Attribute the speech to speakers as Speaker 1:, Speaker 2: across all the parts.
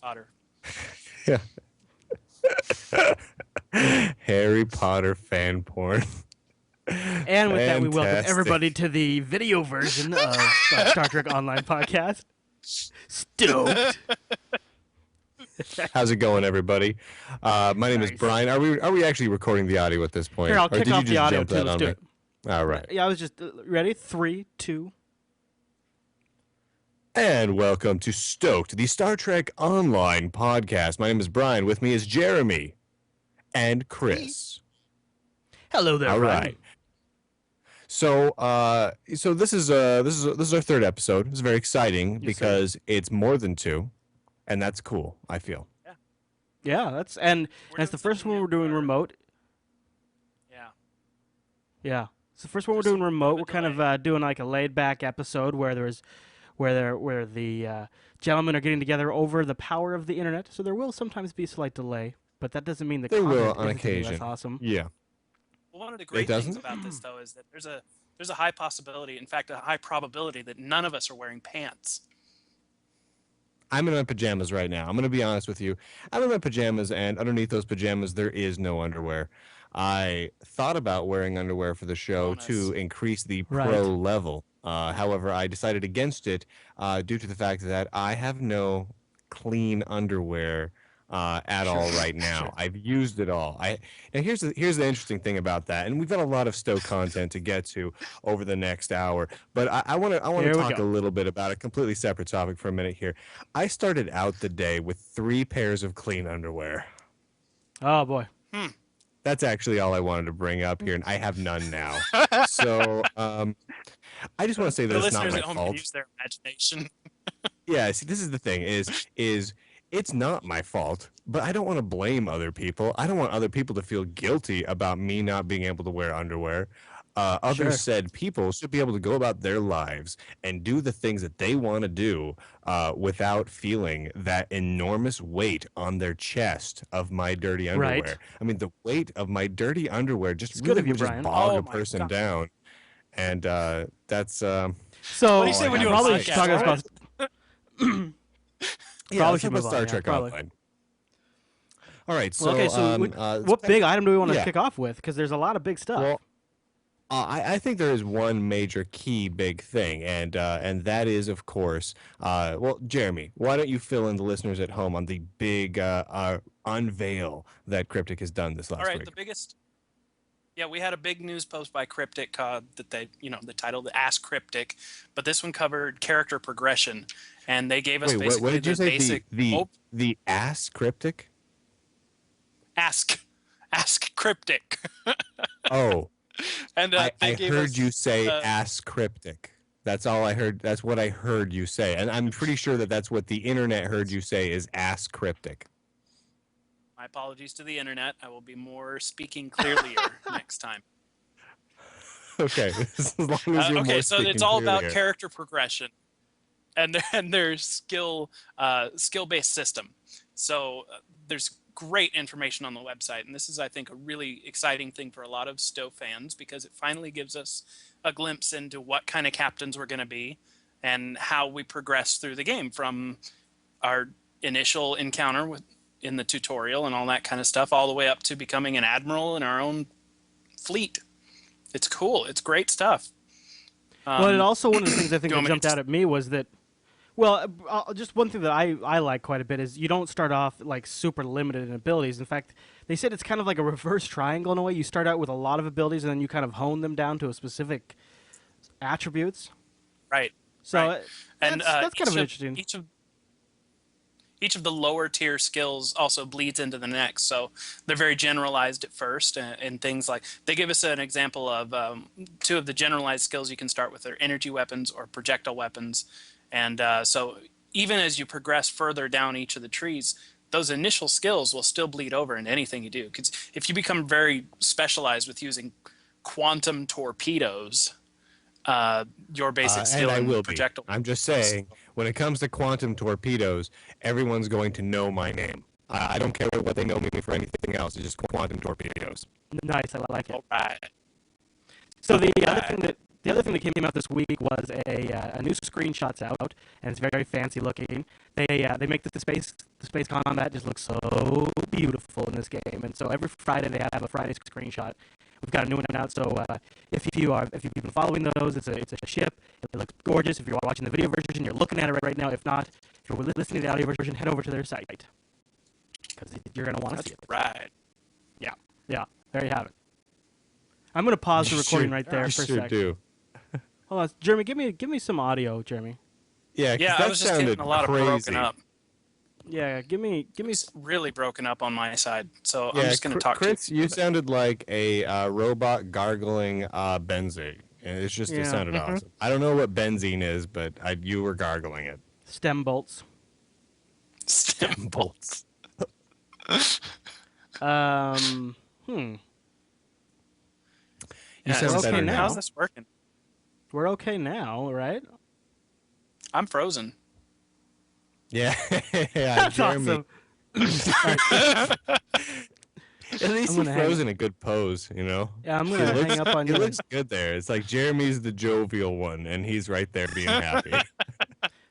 Speaker 1: Potter.
Speaker 2: Yeah. Harry Potter fan porn.
Speaker 3: And with that, we welcome
Speaker 2: Fantastic.
Speaker 3: everybody to the video version of Star Trek Online podcast. Stoked.
Speaker 2: How's it going, everybody? My name is
Speaker 3: Nice.
Speaker 2: Brian. Are we actually recording the audio at this point?
Speaker 3: Here, I'll
Speaker 2: Or
Speaker 3: kick
Speaker 2: did
Speaker 3: off
Speaker 2: you
Speaker 3: the
Speaker 2: just
Speaker 3: audio
Speaker 2: jump
Speaker 3: too.
Speaker 2: that
Speaker 3: Let's
Speaker 2: on
Speaker 3: do
Speaker 2: me?
Speaker 3: it.
Speaker 2: All right.
Speaker 3: Yeah, I was just ready. 3, 2.
Speaker 2: And welcome to Stoked, the Star Trek Online podcast. My name is Brian. With me is Jeremy and Chris.
Speaker 3: Hello there,
Speaker 2: All
Speaker 3: Brian.
Speaker 2: right. So, this is our third episode. It's very exciting
Speaker 3: Yes,
Speaker 2: because it's more than two, and that's cool. I feel.
Speaker 3: Yeah, that's
Speaker 1: We're
Speaker 3: the
Speaker 1: doing
Speaker 3: first
Speaker 1: something
Speaker 3: one
Speaker 1: new
Speaker 3: we're doing
Speaker 1: for-
Speaker 3: remote.
Speaker 1: Yeah.
Speaker 3: Yeah, it's the first one we're
Speaker 1: There's
Speaker 3: doing
Speaker 1: a
Speaker 3: remote.
Speaker 1: bit
Speaker 3: We're
Speaker 1: of a
Speaker 3: kind of doing like a laid back episode where the gentlemen are getting together over the power of the internet. So there will sometimes be a slight delay, but that doesn't mean the
Speaker 2: There will
Speaker 3: content
Speaker 2: on
Speaker 3: isn't any less
Speaker 2: occasion.
Speaker 3: awesome.
Speaker 2: Yeah.
Speaker 1: Well, one of the great
Speaker 2: doesn't?
Speaker 1: things about this, though, is that there's a high possibility, in fact, a high probability that none of us are wearing pants.
Speaker 2: I'm in my pajamas right now. I'm going to be honest with you. I'm in my pajamas, and underneath those pajamas, there is no underwear. I thought about wearing underwear for the show
Speaker 1: Bonus.
Speaker 2: to increase the pro
Speaker 3: Right.
Speaker 2: level. However, I decided against it due to the fact that I have no clean underwear at all right now.
Speaker 3: Sure.
Speaker 2: I've used it all. Now here's the interesting thing about that, and we've got a lot of Stoke content to get to over the next hour. But I want to
Speaker 3: Here we
Speaker 2: talk
Speaker 3: go.
Speaker 2: a little bit about a completely separate topic for a minute here. I started out the day with 3 pairs of clean underwear.
Speaker 3: Oh boy.
Speaker 2: That's actually all I wanted to bring up here, and I have none now. So I just want to say that
Speaker 1: The
Speaker 2: it's not
Speaker 1: listeners
Speaker 2: my
Speaker 1: at home can
Speaker 2: fault.
Speaker 1: use their imagination.
Speaker 2: Yeah, see, this is the thing is it's not my fault, but I don't want to blame other people. I don't want other people to feel guilty about me not being able to wear underwear. Other
Speaker 3: Sure.
Speaker 2: said people should be able to go about their lives and do the things that they want to do without feeling that enormous weight on their chest of my dirty underwear.
Speaker 3: Right.
Speaker 2: I mean, the weight of my dirty underwear just
Speaker 3: It's good
Speaker 2: really
Speaker 3: of you,
Speaker 2: would just
Speaker 3: Brian.
Speaker 2: bog
Speaker 1: Oh
Speaker 2: a
Speaker 1: my
Speaker 2: person
Speaker 1: God.
Speaker 2: down. And that's
Speaker 3: So
Speaker 1: What do you say
Speaker 2: when you
Speaker 3: probably
Speaker 2: have a
Speaker 3: should talk
Speaker 1: podcast?
Speaker 3: about.
Speaker 2: yeah,
Speaker 3: Probably
Speaker 2: let's
Speaker 3: should
Speaker 2: talk about
Speaker 3: move on,
Speaker 2: Star
Speaker 3: yeah,
Speaker 2: Trek
Speaker 3: probably.
Speaker 2: Online. All right, so
Speaker 3: Well, okay, so what big item do we want to
Speaker 2: yeah.
Speaker 3: kick off with? Because there's a lot of big stuff.
Speaker 2: Well, I think there is one major key big thing, and that is, of course, well, Jeremy, why don't you fill in the listeners at home on the big unveil that Cryptic has done this last
Speaker 1: All right,
Speaker 2: week?
Speaker 1: the biggest. Yeah, we had a big news post by Cryptic that they, the title, the Ask Cryptic, but this one covered character progression, and they gave us
Speaker 2: Wait,
Speaker 1: basically
Speaker 2: what did you
Speaker 1: the
Speaker 2: say?
Speaker 1: basic.
Speaker 2: The ass Cryptic?
Speaker 1: Ask Cryptic,
Speaker 2: Oh,
Speaker 1: and
Speaker 2: I
Speaker 1: they gave
Speaker 2: heard
Speaker 1: us,
Speaker 2: you say
Speaker 1: uh,
Speaker 2: ass Cryptic. That's all I heard. That's what I heard you say, and I'm pretty sure that that's what the internet heard you say is ass Cryptic.
Speaker 1: My apologies to the internet. I will be more speaking clearly next time.
Speaker 2: Okay, as long as you're
Speaker 1: Okay,
Speaker 2: more
Speaker 1: so
Speaker 2: speaking
Speaker 1: it's all about
Speaker 2: clearly.
Speaker 1: character progression, and their skill-based system. So there's great information on the website, and this is, I think, a really exciting thing for a lot of Stowe fans because it finally gives us a glimpse into what kind of captains we're going to be and how we progress through the game from our initial encounter in the tutorial and all that kind of stuff, all the way up to becoming an admiral in our own fleet. It's cool. It's great stuff.
Speaker 3: Well, and also one of the things I think
Speaker 1: do you
Speaker 3: that
Speaker 1: want me
Speaker 3: jumped
Speaker 1: to-
Speaker 3: out at me was that, well, just one thing that I like quite a bit is you don't start off like super limited in abilities. In fact, they said it's kind of like a reverse triangle in a way. You start out with a lot of abilities and then you kind of hone them down to a specific attributes.
Speaker 1: Right.
Speaker 3: So
Speaker 1: Right. And
Speaker 3: that's kind of interesting.
Speaker 1: Each of the lower tier skills also bleeds into the next, so they're very generalized at first, and things like they give us an example of 2 of the generalized skills you can start with are energy weapons or projectile weapons, and so even as you progress further down each of the trees, those initial skills will still bleed over into anything you do. Because if you become very specialized with using quantum torpedoes, your basic skill
Speaker 2: and I
Speaker 1: in
Speaker 2: will
Speaker 1: projectile.
Speaker 2: be. I'm just saying, when it comes to quantum torpedoes, everyone's going to know my name. I don't care what they know me for anything else. It's just quantum torpedoes.
Speaker 3: Nice, I like it.
Speaker 1: All right.
Speaker 3: So the other thing The other thing that came out this week was a new screenshots out, and it's very, very fancy looking. They make the space combat just look so beautiful in this game, and so every Friday they have a Friday screenshot. We've got a new one out, so if you've been following those, it's a ship. It looks gorgeous. If you're watching the video version, you're looking at it right now. If not, if you're listening to the audio version, head over to their site because you're gonna want to see it.
Speaker 1: Right.
Speaker 3: Yeah, there you have it. I'm gonna pause the recording right there
Speaker 2: You
Speaker 3: for a
Speaker 2: sure
Speaker 3: sec.
Speaker 2: do.
Speaker 3: Hold on, Jeremy. Give me some audio, Jeremy.
Speaker 2: Yeah, 'cause
Speaker 1: Yeah,
Speaker 2: that
Speaker 1: I was just
Speaker 2: sounded
Speaker 1: getting a lot
Speaker 2: crazy.
Speaker 1: of broken up.
Speaker 3: Yeah, give me.
Speaker 1: It's really broken up on my side, so
Speaker 2: Yeah,
Speaker 1: I'm just going to talk
Speaker 2: Chris,
Speaker 1: to you.
Speaker 2: you sounded like a robot gargling benzene. And it
Speaker 3: Yeah.
Speaker 2: sounded awesome. I don't know what benzene is, but you were gargling it.
Speaker 3: Stem bolts.
Speaker 1: Stem bolts.
Speaker 3: Hmm.
Speaker 2: You
Speaker 1: Yeah,
Speaker 2: sound
Speaker 3: okay
Speaker 2: better
Speaker 3: now.
Speaker 1: How's this working?
Speaker 3: We're okay now, right?
Speaker 1: I'm frozen.
Speaker 2: Yeah,
Speaker 3: That's
Speaker 2: Jeremy.
Speaker 3: awesome.
Speaker 2: At least
Speaker 3: I'm
Speaker 2: he
Speaker 3: gonna
Speaker 2: froze
Speaker 3: hang-
Speaker 2: in a good pose, you know.
Speaker 3: Yeah, I'm
Speaker 2: He
Speaker 3: gonna
Speaker 2: looks,
Speaker 3: hang up on
Speaker 2: he
Speaker 3: you.
Speaker 2: looks good there. It's like Jeremy's the jovial one, and he's right there being happy.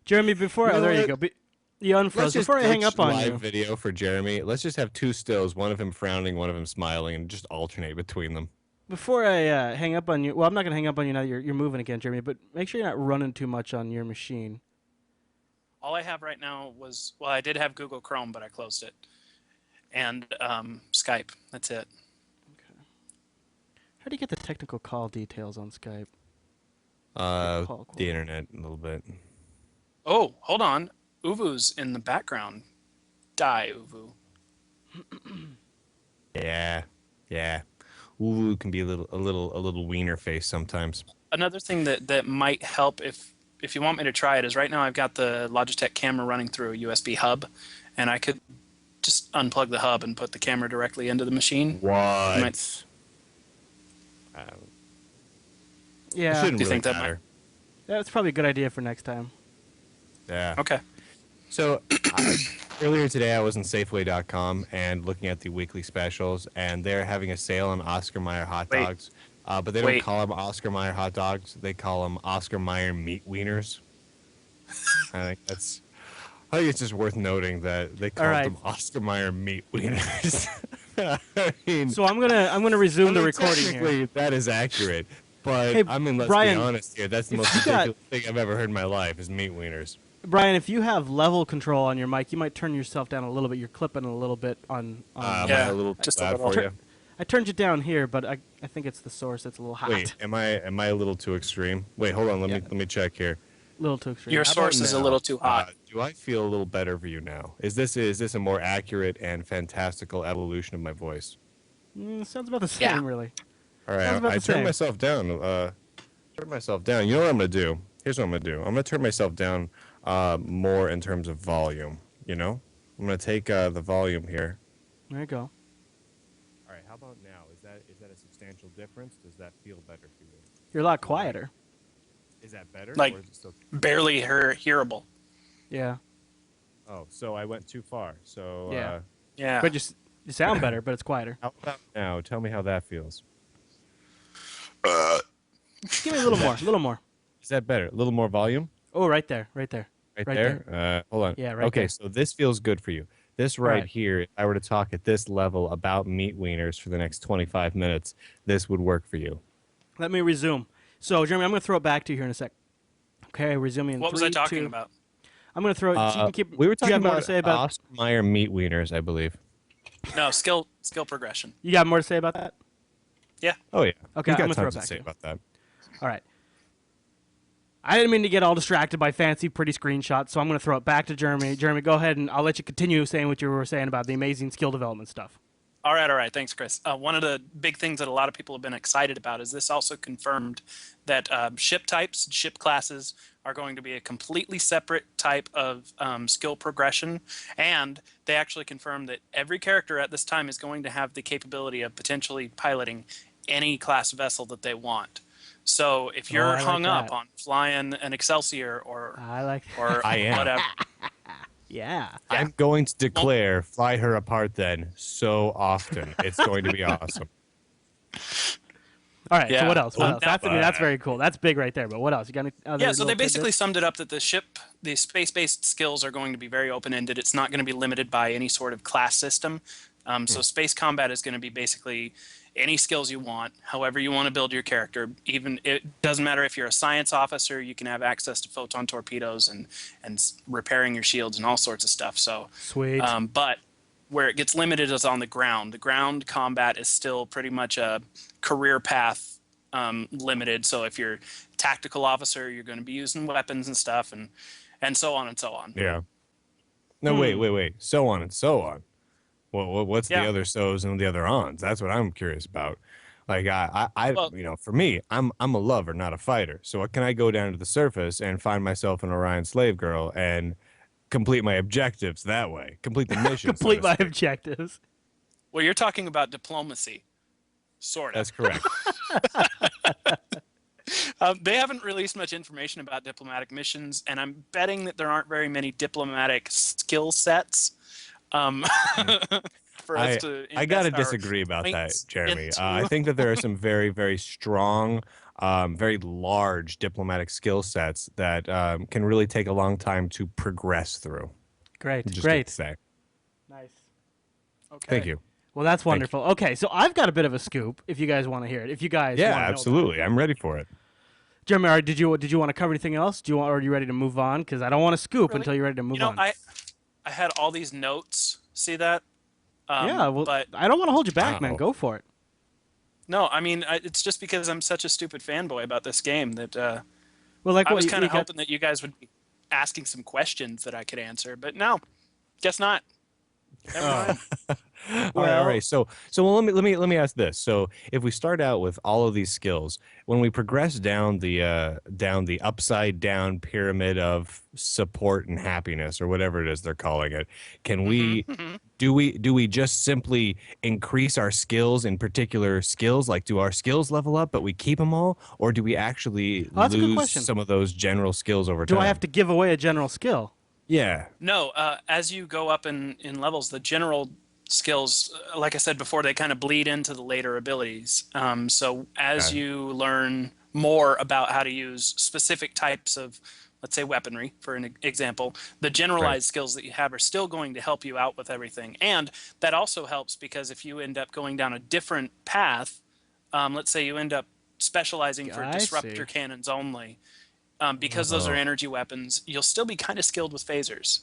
Speaker 3: Jeremy, before
Speaker 2: You know
Speaker 3: there you
Speaker 2: what?
Speaker 3: go. You unfroze.
Speaker 2: Let's just
Speaker 3: Before I hang
Speaker 2: ditch
Speaker 3: up on
Speaker 2: live
Speaker 3: you.
Speaker 2: video for Jeremy. Let's just have two stills, one of him frowning, one of him smiling, and just alternate between them.
Speaker 3: Before I hang up on you. Well, I'm not gonna hang up on you now. You're moving again, Jeremy. But make sure you're not running too much on your machine.
Speaker 1: All I have right now was, well, I did have Google Chrome, but I closed it. And Skype. That's it.
Speaker 3: How do you get the technical call details on Skype? Call
Speaker 2: The
Speaker 3: quality.
Speaker 2: internet a little bit.
Speaker 1: Oh, hold on. Uvu's in the background. Die, Uvu.
Speaker 2: Yeah. Ooh, can be a little wiener face sometimes.
Speaker 1: Another thing that might help if you want me to try it is right now I've got the Logitech camera running through a USB hub, and I could just unplug the hub and put the camera directly into the machine.
Speaker 2: What?
Speaker 1: Might-
Speaker 3: Yeah,
Speaker 2: Shouldn't
Speaker 1: Do you
Speaker 2: really
Speaker 1: think that
Speaker 2: matter.
Speaker 3: that's probably a good idea for next time.
Speaker 2: Yeah.
Speaker 1: Okay.
Speaker 2: So earlier today, I was on Safeway.com and looking at the weekly specials, and they're having a sale on Oscar Mayer hot
Speaker 1: Wait.
Speaker 2: dogs. But they don't
Speaker 1: Wait.
Speaker 2: call them Oscar Mayer hot dogs; they call them Oscar Mayer meat wieners. I think it's just worth noting that they call
Speaker 3: right.
Speaker 2: them Oscar Mayer meat wieners. I mean,
Speaker 3: So I'm gonna resume the recording here.
Speaker 2: technically, that is accurate. But
Speaker 3: Hey,
Speaker 2: I mean, let's
Speaker 3: Brian,
Speaker 2: be honest here. That's the
Speaker 3: if
Speaker 2: most
Speaker 3: you got-
Speaker 2: ridiculous thing I've ever heard in my life is meat wieners.
Speaker 3: Brian, if you have level control on your mic, you might turn yourself down a little bit. You're clipping a little bit on.
Speaker 2: Am I
Speaker 1: Yeah,
Speaker 2: a little too
Speaker 1: just a
Speaker 2: loud
Speaker 1: little.
Speaker 2: for you?
Speaker 3: I turned you down here, but I think it's the source that's a little hot.
Speaker 2: Wait, am I a little too extreme? Wait, hold on. Let me check here.
Speaker 3: A little too extreme.
Speaker 1: Your
Speaker 2: How
Speaker 1: source
Speaker 2: about
Speaker 1: is a
Speaker 2: now?
Speaker 1: little too hot.
Speaker 2: Do I feel a little better for you now? Is this a more accurate and fantastical evolution of my voice?
Speaker 3: Sounds about the same,
Speaker 1: Yeah.
Speaker 3: really.
Speaker 2: All right,
Speaker 3: Sounds about
Speaker 2: I
Speaker 3: the same.
Speaker 2: turned myself down. Turn myself down. You know what I'm gonna do? Here's what I'm gonna do. I'm gonna turn myself down more in terms of volume. You know, I'm gonna take the volume here.
Speaker 3: There you go.
Speaker 2: All right, how about now? Is that a substantial difference? Does that feel better for you?
Speaker 3: You're a lot quieter.
Speaker 2: Is that better?
Speaker 1: Like-
Speaker 2: or is it still...
Speaker 1: Barely hearable.
Speaker 3: Yeah.
Speaker 2: Oh, so I went too far. So
Speaker 3: Yeah.
Speaker 1: Yeah.
Speaker 3: But you sound better, but it's quieter.
Speaker 2: how about now? Tell me how that feels.
Speaker 3: Give me a little more. A little more.
Speaker 2: Is that better? A little more volume?
Speaker 3: Oh, right there. Right there.
Speaker 2: Right,
Speaker 3: Right
Speaker 2: there? Hold on.
Speaker 3: Yeah, right
Speaker 2: okay,
Speaker 3: there.
Speaker 2: so this feels good for you. This right,
Speaker 3: Right.
Speaker 2: here, if I were to talk at this level about meat wieners for the next 25 minutes, this would work for you.
Speaker 3: Let me resume. So, Jeremy, I'm going to throw it back to you here in a sec. Okay, resuming in
Speaker 1: What was I
Speaker 3: 3,
Speaker 1: talking
Speaker 3: 2.
Speaker 1: about?
Speaker 3: I'm going to throw it. So you can keep,
Speaker 2: we were
Speaker 3: do you
Speaker 2: talking
Speaker 3: have more
Speaker 2: about
Speaker 3: to say about?
Speaker 2: Oscar Mayer meat wieners, I believe.
Speaker 1: No, skill progression.
Speaker 3: You got more to say about that?
Speaker 2: Oh, yeah.
Speaker 3: Okay,
Speaker 2: You've
Speaker 3: I'm
Speaker 2: got
Speaker 3: gonna throw
Speaker 2: tons
Speaker 3: it
Speaker 2: to
Speaker 3: back
Speaker 2: say
Speaker 3: to you.
Speaker 2: about that.
Speaker 3: All right. I didn't mean to get all distracted by fancy, pretty screenshots, so I'm going to throw it back to Jeremy. Jeremy, go ahead, and I'll let you continue saying what you were saying about the amazing skill development stuff.
Speaker 1: All right. Thanks, Chris. One of the big things that a lot of people have been excited about is this also confirmed that ship types, ship classes are going to be a completely separate type of skill progression. And they actually confirmed that every character at this time is going to have the capability of potentially piloting any class vessel that they want. So if you're
Speaker 3: I like
Speaker 1: hung up
Speaker 3: that.
Speaker 1: on flying an Excelsior
Speaker 3: I like
Speaker 1: or
Speaker 2: I am.
Speaker 1: whatever,
Speaker 3: Yeah.
Speaker 2: I'm going to declare fly her apart then so often. It's going to be awesome.
Speaker 3: All right. So
Speaker 1: Yeah.
Speaker 3: what else? What else?
Speaker 1: Now,
Speaker 3: That's I mean that's very cool. That's big right there. But what else? You got any other
Speaker 1: yeah, so they
Speaker 3: little
Speaker 1: basically
Speaker 3: tidbits?
Speaker 1: summed it up that the space-based skills are going to be very open-ended. It's not going to be limited by any sort of class system. So space combat is going to be basically any skills you want, however you want to build your character. Even it doesn't matter if you're a science officer, you can have access to photon torpedoes and repairing your shields and all sorts of stuff. So,
Speaker 3: Sweet.
Speaker 1: but where it gets limited is on the ground. The ground combat is still pretty much a career path limited. So if you're tactical officer, you're going to be using weapons and stuff, and so on and so on.
Speaker 2: Yeah. No, wait. So on and so on. What's the
Speaker 1: Yeah.
Speaker 2: other so's and the other ons? That's what I'm curious about. Like
Speaker 1: Well,
Speaker 2: for me, I'm a lover, not a fighter. So what can I go down to the surface and find myself an Orion slave girl and complete my objectives that way? Complete the mission.
Speaker 3: Complete
Speaker 2: so
Speaker 3: my
Speaker 2: to speak.
Speaker 3: objectives.
Speaker 1: well, you're talking about diplomacy, sort of.
Speaker 2: That's correct.
Speaker 1: They haven't released much information about diplomatic missions, and I'm betting that there aren't very many diplomatic skill sets for us to.
Speaker 2: I gotta
Speaker 1: invest our
Speaker 2: disagree about that,
Speaker 1: points
Speaker 2: Jeremy.
Speaker 1: into.
Speaker 2: I think that there are some very, very strong, very large diplomatic skill sets that can really take a long time to progress through.
Speaker 3: Great.
Speaker 2: Just
Speaker 3: Great.
Speaker 2: to say.
Speaker 3: Nice.
Speaker 1: Okay.
Speaker 2: Thank you.
Speaker 3: Well, that's
Speaker 2: Thank you.
Speaker 3: wonderful. Okay, so I've got a bit of a scoop. If you guys want to hear it, if you guys
Speaker 2: Yeah,
Speaker 3: wanna know about it.
Speaker 2: absolutely. I'm ready for it.
Speaker 3: Jeremy, all right, did you want to cover anything else? Or are you ready to move on? Because I don't want to scoop
Speaker 1: Really?
Speaker 3: until you're ready to move
Speaker 1: You know,
Speaker 3: on.
Speaker 1: I had all these notes. See that?
Speaker 3: Yeah, well,
Speaker 1: but
Speaker 3: I don't want to hold you back, man.
Speaker 2: Wow.
Speaker 3: Go for it.
Speaker 1: no, I mean, it's just because I'm such a stupid fanboy about this game that
Speaker 3: Well, like
Speaker 1: I
Speaker 3: what
Speaker 1: was
Speaker 3: you
Speaker 1: kind of
Speaker 3: got-
Speaker 1: hoping that you guys would be asking some questions that I could answer, but no, guess not. Never mind.
Speaker 2: All right. So well, let me ask this. So if we start out with all of these skills, when we progress down the upside down pyramid of support and happiness, or whatever it is they're calling it, can we do we just simply increase our skills in particular skills? Like, do our skills level up, but we keep them all, or do we actually
Speaker 3: Oh, that's a good
Speaker 2: lose
Speaker 3: question.
Speaker 2: some of those general skills over time?
Speaker 3: Do I have to give away a general skill?
Speaker 2: Yeah.
Speaker 1: No, as you go up in levels, the general skills, like I said before, they kind of bleed into the later abilities. So as
Speaker 2: Okay.
Speaker 1: you learn more about how to use specific types of, let's say, weaponry, for an example, the generalized skills that you have are still going to help you out with everything. And that also helps because if you end up going down a different path, let's say you end up specializing for
Speaker 3: I
Speaker 1: disruptor
Speaker 3: see.
Speaker 1: cannons only, because those are energy weapons, you'll still be kind of skilled with phasers.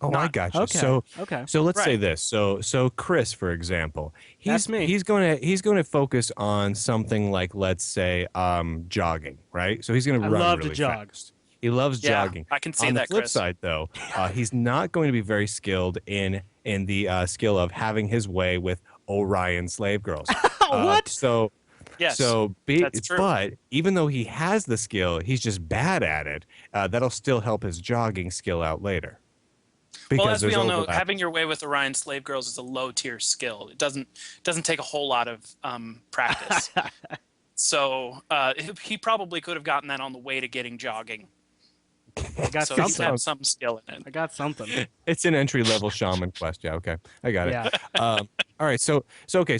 Speaker 2: Oh, I
Speaker 1: Not-
Speaker 2: got you.
Speaker 3: Okay. Okay.
Speaker 2: So let's say
Speaker 1: Right.
Speaker 2: this. So Chris, for example,
Speaker 3: That's me.
Speaker 2: he's going to focus on something like, let's say, jogging, right? So he's going to
Speaker 3: I
Speaker 2: run
Speaker 3: love to
Speaker 2: really
Speaker 3: jog.
Speaker 2: fast. He loves
Speaker 1: Yeah,
Speaker 2: jogging.
Speaker 1: I can see
Speaker 2: on
Speaker 1: that,
Speaker 2: the flip
Speaker 1: Chris.
Speaker 2: side, though, he's not going to be very skilled in the skill of having his way with Orion slave girls.
Speaker 3: What?
Speaker 2: So
Speaker 1: Yes, that's true.
Speaker 2: but even though he has the skill, he's just bad at it. That'll still help his jogging skill out later.
Speaker 1: Well, as we
Speaker 2: there's
Speaker 1: all know,
Speaker 2: overlap.
Speaker 1: having your way with Orion slave girls is a low tier skill. It doesn't take a whole lot of practice. So he probably could have gotten that on the way to getting jogging.
Speaker 3: I got
Speaker 1: So he's
Speaker 3: something.
Speaker 1: had some skill in it.
Speaker 3: I got something.
Speaker 2: It's an entry level shaman quest. Yeah, okay, I got it.
Speaker 3: Yeah.
Speaker 2: All right, so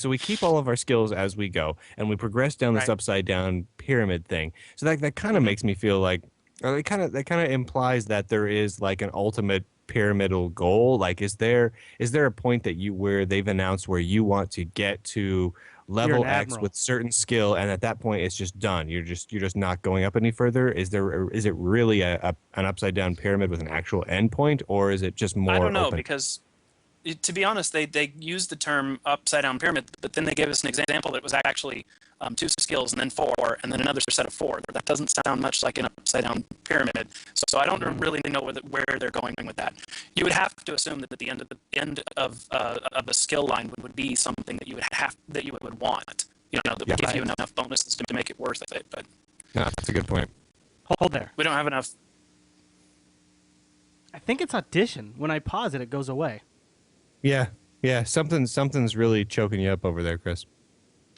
Speaker 2: we keep all of our skills as we go, and we progress down this
Speaker 1: Right.
Speaker 2: upside down pyramid thing. So that kind of makes me feel like, or that kind of implies that there is like an ultimate pyramidal goal. Like, is there a point that where they've announced where you want to get to level
Speaker 3: an
Speaker 2: X
Speaker 3: admiral.
Speaker 2: with certain skill, and at that point it's just done. You're just not going up any further. Is it really an upside down pyramid with an actual end point, or is it just more?
Speaker 1: I don't know
Speaker 2: open?
Speaker 1: because, to be honest, they used the term upside down pyramid, but then they gave us an example that was actually 2 skills and then 4 and then another set of 4. That doesn't sound much like an upside down pyramid. So I don't really know where they're going with that. You would have to assume that at the end of the skill line would be something that you would want. That would give you enough bonuses to make it worth it. But
Speaker 2: No, that's a good point.
Speaker 3: Hold there.
Speaker 1: we don't have enough.
Speaker 3: I think it's audition. When I pause it, it goes away.
Speaker 2: Yeah. Something's really choking you up over there, Chris.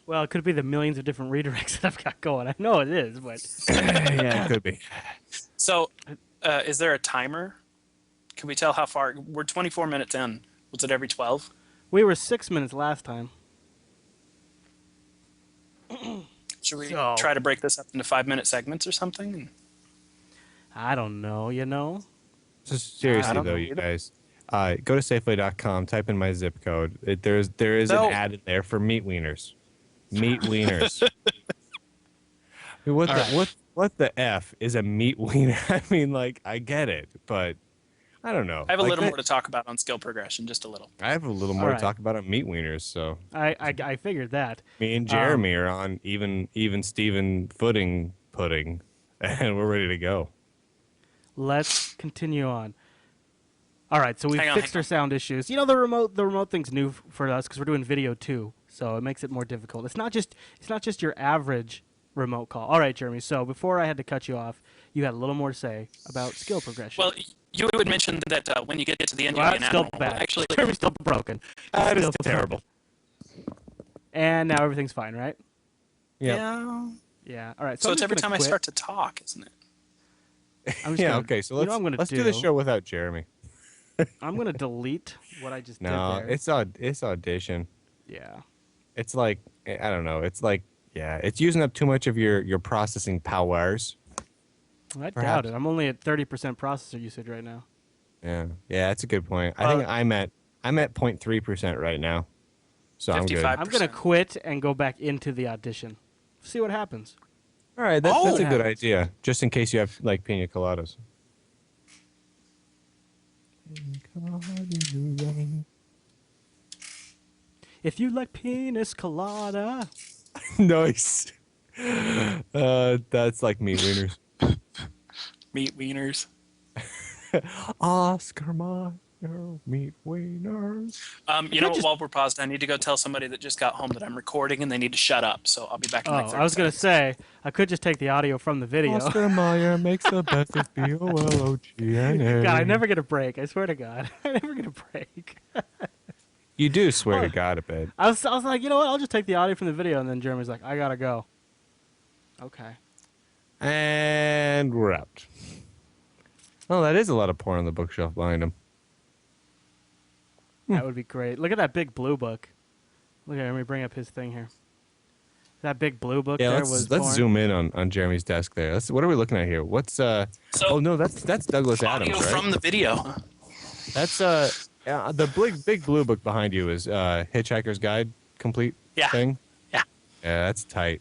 Speaker 3: Well, it could be the millions of different redirects that I've got going. I know it is, but
Speaker 2: Yeah, it could be.
Speaker 1: So, is there a timer? Can we tell how far? We're 24 minutes in. Was it every 12?
Speaker 3: we were 6 minutes last time.
Speaker 1: Should Should we
Speaker 3: So-
Speaker 1: try to break this up into 5-minute segments or something?
Speaker 3: I don't know, you know?
Speaker 2: So seriously
Speaker 1: don't
Speaker 2: though,
Speaker 1: know
Speaker 2: you
Speaker 1: either.
Speaker 2: guys, go to Safeway.com, type in my zip code. There is an
Speaker 1: No.
Speaker 2: ad in there for meat wieners. Meat wieners. I mean,
Speaker 3: All right.
Speaker 2: what the f is a meat wiener? I mean, like, I get it, but I don't know.
Speaker 1: I have a
Speaker 2: Like
Speaker 1: little
Speaker 2: that-
Speaker 1: more to talk about on skill progression, just a little.
Speaker 2: I have a little
Speaker 3: All
Speaker 2: more
Speaker 3: right.
Speaker 2: to talk about on meat wieners. So
Speaker 3: I figured that.
Speaker 2: me and Jeremy are on even Steven footing pudding, and we're ready to go.
Speaker 3: Let's continue on. All right, so we've
Speaker 1: Hang on,
Speaker 3: fixed
Speaker 1: hang
Speaker 3: our
Speaker 1: on.
Speaker 3: sound issues. You know, the remote thing's new for us because we're doing video too, so it makes it more difficult. It's not just your average remote call. All right, Jeremy. So before I had to cut you off, you had a little more to say about skill progression.
Speaker 1: Well, you would mention that when you get to the end,
Speaker 3: Well,
Speaker 1: you'll be
Speaker 3: that's
Speaker 1: an
Speaker 3: still
Speaker 1: admiral.
Speaker 3: bad.
Speaker 1: Actually,
Speaker 3: Jeremy's still broken.
Speaker 2: That is
Speaker 3: Still
Speaker 2: terrible.
Speaker 3: And now everything's fine, right?
Speaker 1: yeah.
Speaker 3: Yeah. All right.
Speaker 1: So
Speaker 3: I'm
Speaker 1: it's
Speaker 3: just
Speaker 1: every
Speaker 3: gonna
Speaker 1: time I
Speaker 3: quit.
Speaker 1: start to talk, isn't it?
Speaker 3: I'm just
Speaker 2: Yeah.
Speaker 3: gonna-
Speaker 2: Okay. So
Speaker 3: you know what I'm gonna
Speaker 2: let's do the show without Jeremy.
Speaker 3: I'm gonna delete what I just
Speaker 2: No,
Speaker 3: did there.
Speaker 2: it's audition.
Speaker 3: Yeah.
Speaker 2: It's like I don't know. It's like it's using up too much of your processing powers.
Speaker 3: I doubt
Speaker 2: Perhaps.
Speaker 3: it. I'm only at 30% processor usage right now.
Speaker 2: Yeah, that's a good point. I think I'm at 0.3% right now, so I'm good.
Speaker 1: 55.
Speaker 3: I'm gonna quit and go back into the audition. See what happens.
Speaker 2: All right, that's a good
Speaker 3: Oh.
Speaker 2: idea. Just in case you have like pina coladas.
Speaker 3: If you like penis colada,
Speaker 2: Nice. That's like meat wieners.
Speaker 1: Meat wieners.
Speaker 2: Oscar Mayer meat wieners.
Speaker 1: You know what? While we're paused, I need to go tell somebody that just got home that I'm recording and they need to shut up. So I'll be back in like 30
Speaker 3: I was gonna
Speaker 1: seconds.
Speaker 3: say I could just take the audio from the video.
Speaker 2: Oscar Mayer makes the best of BOLOGNA.
Speaker 3: God, I never get a break. I swear to God, I never get a break.
Speaker 2: You do swear to God a bit.
Speaker 3: I was like, you know what? I'll just take the audio from the video, and then Jeremy's like, I gotta go. Okay.
Speaker 2: And we're out. Oh, that is a lot of porn on the bookshelf behind him.
Speaker 3: That would be great. Look at that big blue book. Look at let me bring up his thing here. That big blue book
Speaker 2: Yeah,
Speaker 3: there was
Speaker 2: let's
Speaker 3: porn.
Speaker 2: zoom in on Jeremy's desk there. What are we looking at here? What's oh no, that's Douglas
Speaker 1: Audio
Speaker 2: Adams, right?
Speaker 1: from the video.
Speaker 2: That's the big blue book behind you is Hitchhiker's Guide complete
Speaker 1: Yeah.
Speaker 2: thing.
Speaker 1: Yeah.
Speaker 2: Yeah, that's tight.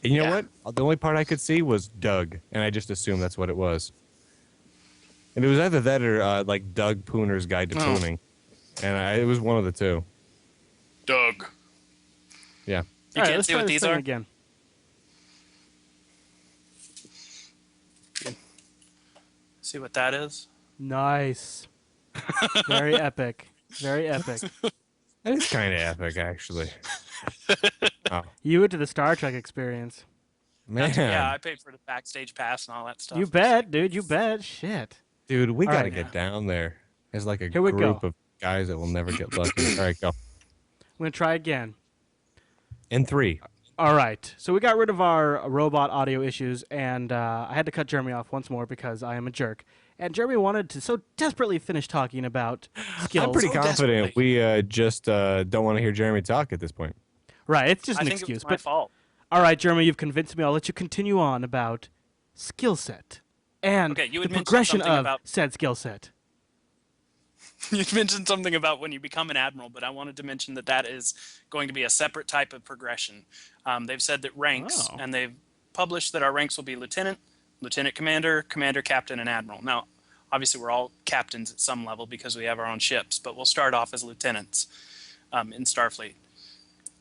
Speaker 2: And you know
Speaker 1: Yeah.
Speaker 2: what? The only part I could see was Doug, and I just assumed that's what it was. And it was either that or like Doug Pooner's Guide to
Speaker 1: Oh.
Speaker 2: Pooning, and it was one of the two.
Speaker 1: Doug.
Speaker 2: Yeah.
Speaker 1: You
Speaker 3: All right,
Speaker 1: can't
Speaker 3: let's
Speaker 1: see
Speaker 3: try
Speaker 1: what
Speaker 3: this
Speaker 1: these
Speaker 3: thing
Speaker 1: are?
Speaker 3: again.
Speaker 1: See what that is?
Speaker 3: Nice. Very epic. Very epic.
Speaker 2: That is kind of epic, actually. Oh
Speaker 3: You went to the Star Trek experience.
Speaker 2: man,
Speaker 1: Yeah, I paid for the backstage pass and all that stuff.
Speaker 3: You bet, dude. You bet. Shit.
Speaker 2: dude, we
Speaker 3: All
Speaker 2: gotta
Speaker 3: right.
Speaker 2: get down there. There's like a
Speaker 3: Here we
Speaker 2: group
Speaker 3: go.
Speaker 2: of guys that will never get lucky. All right, go.
Speaker 3: I'm gonna try again.
Speaker 2: In 3.
Speaker 3: All right. So we got rid of our robot audio issues, and I had to cut Jeremy off once more because I am a jerk. And Jeremy wanted to so desperately finish talking about skills.
Speaker 2: I'm pretty
Speaker 1: So
Speaker 2: confident
Speaker 1: desperately.
Speaker 2: we just don't want to hear Jeremy talk at this point.
Speaker 3: Right. It's just
Speaker 1: I
Speaker 3: an
Speaker 1: think
Speaker 3: excuse.
Speaker 1: it was my
Speaker 3: But
Speaker 1: fault.
Speaker 3: all right, Jeremy, you've convinced me. I'll let you continue on about skill set and
Speaker 1: Okay, you
Speaker 3: the
Speaker 1: had mentioned
Speaker 3: progression
Speaker 1: something
Speaker 3: of
Speaker 1: about-
Speaker 3: said skill set.
Speaker 1: You mentioned something about when you become an admiral, but I wanted to mention that is going to be a separate type of progression. They've said that ranks,
Speaker 3: Oh.
Speaker 1: and they've published that our ranks will be lieutenant, lieutenant commander, commander, captain, and admiral. Now, obviously, we're all captains at some level because we have our own ships, but we'll start off as lieutenants in Starfleet.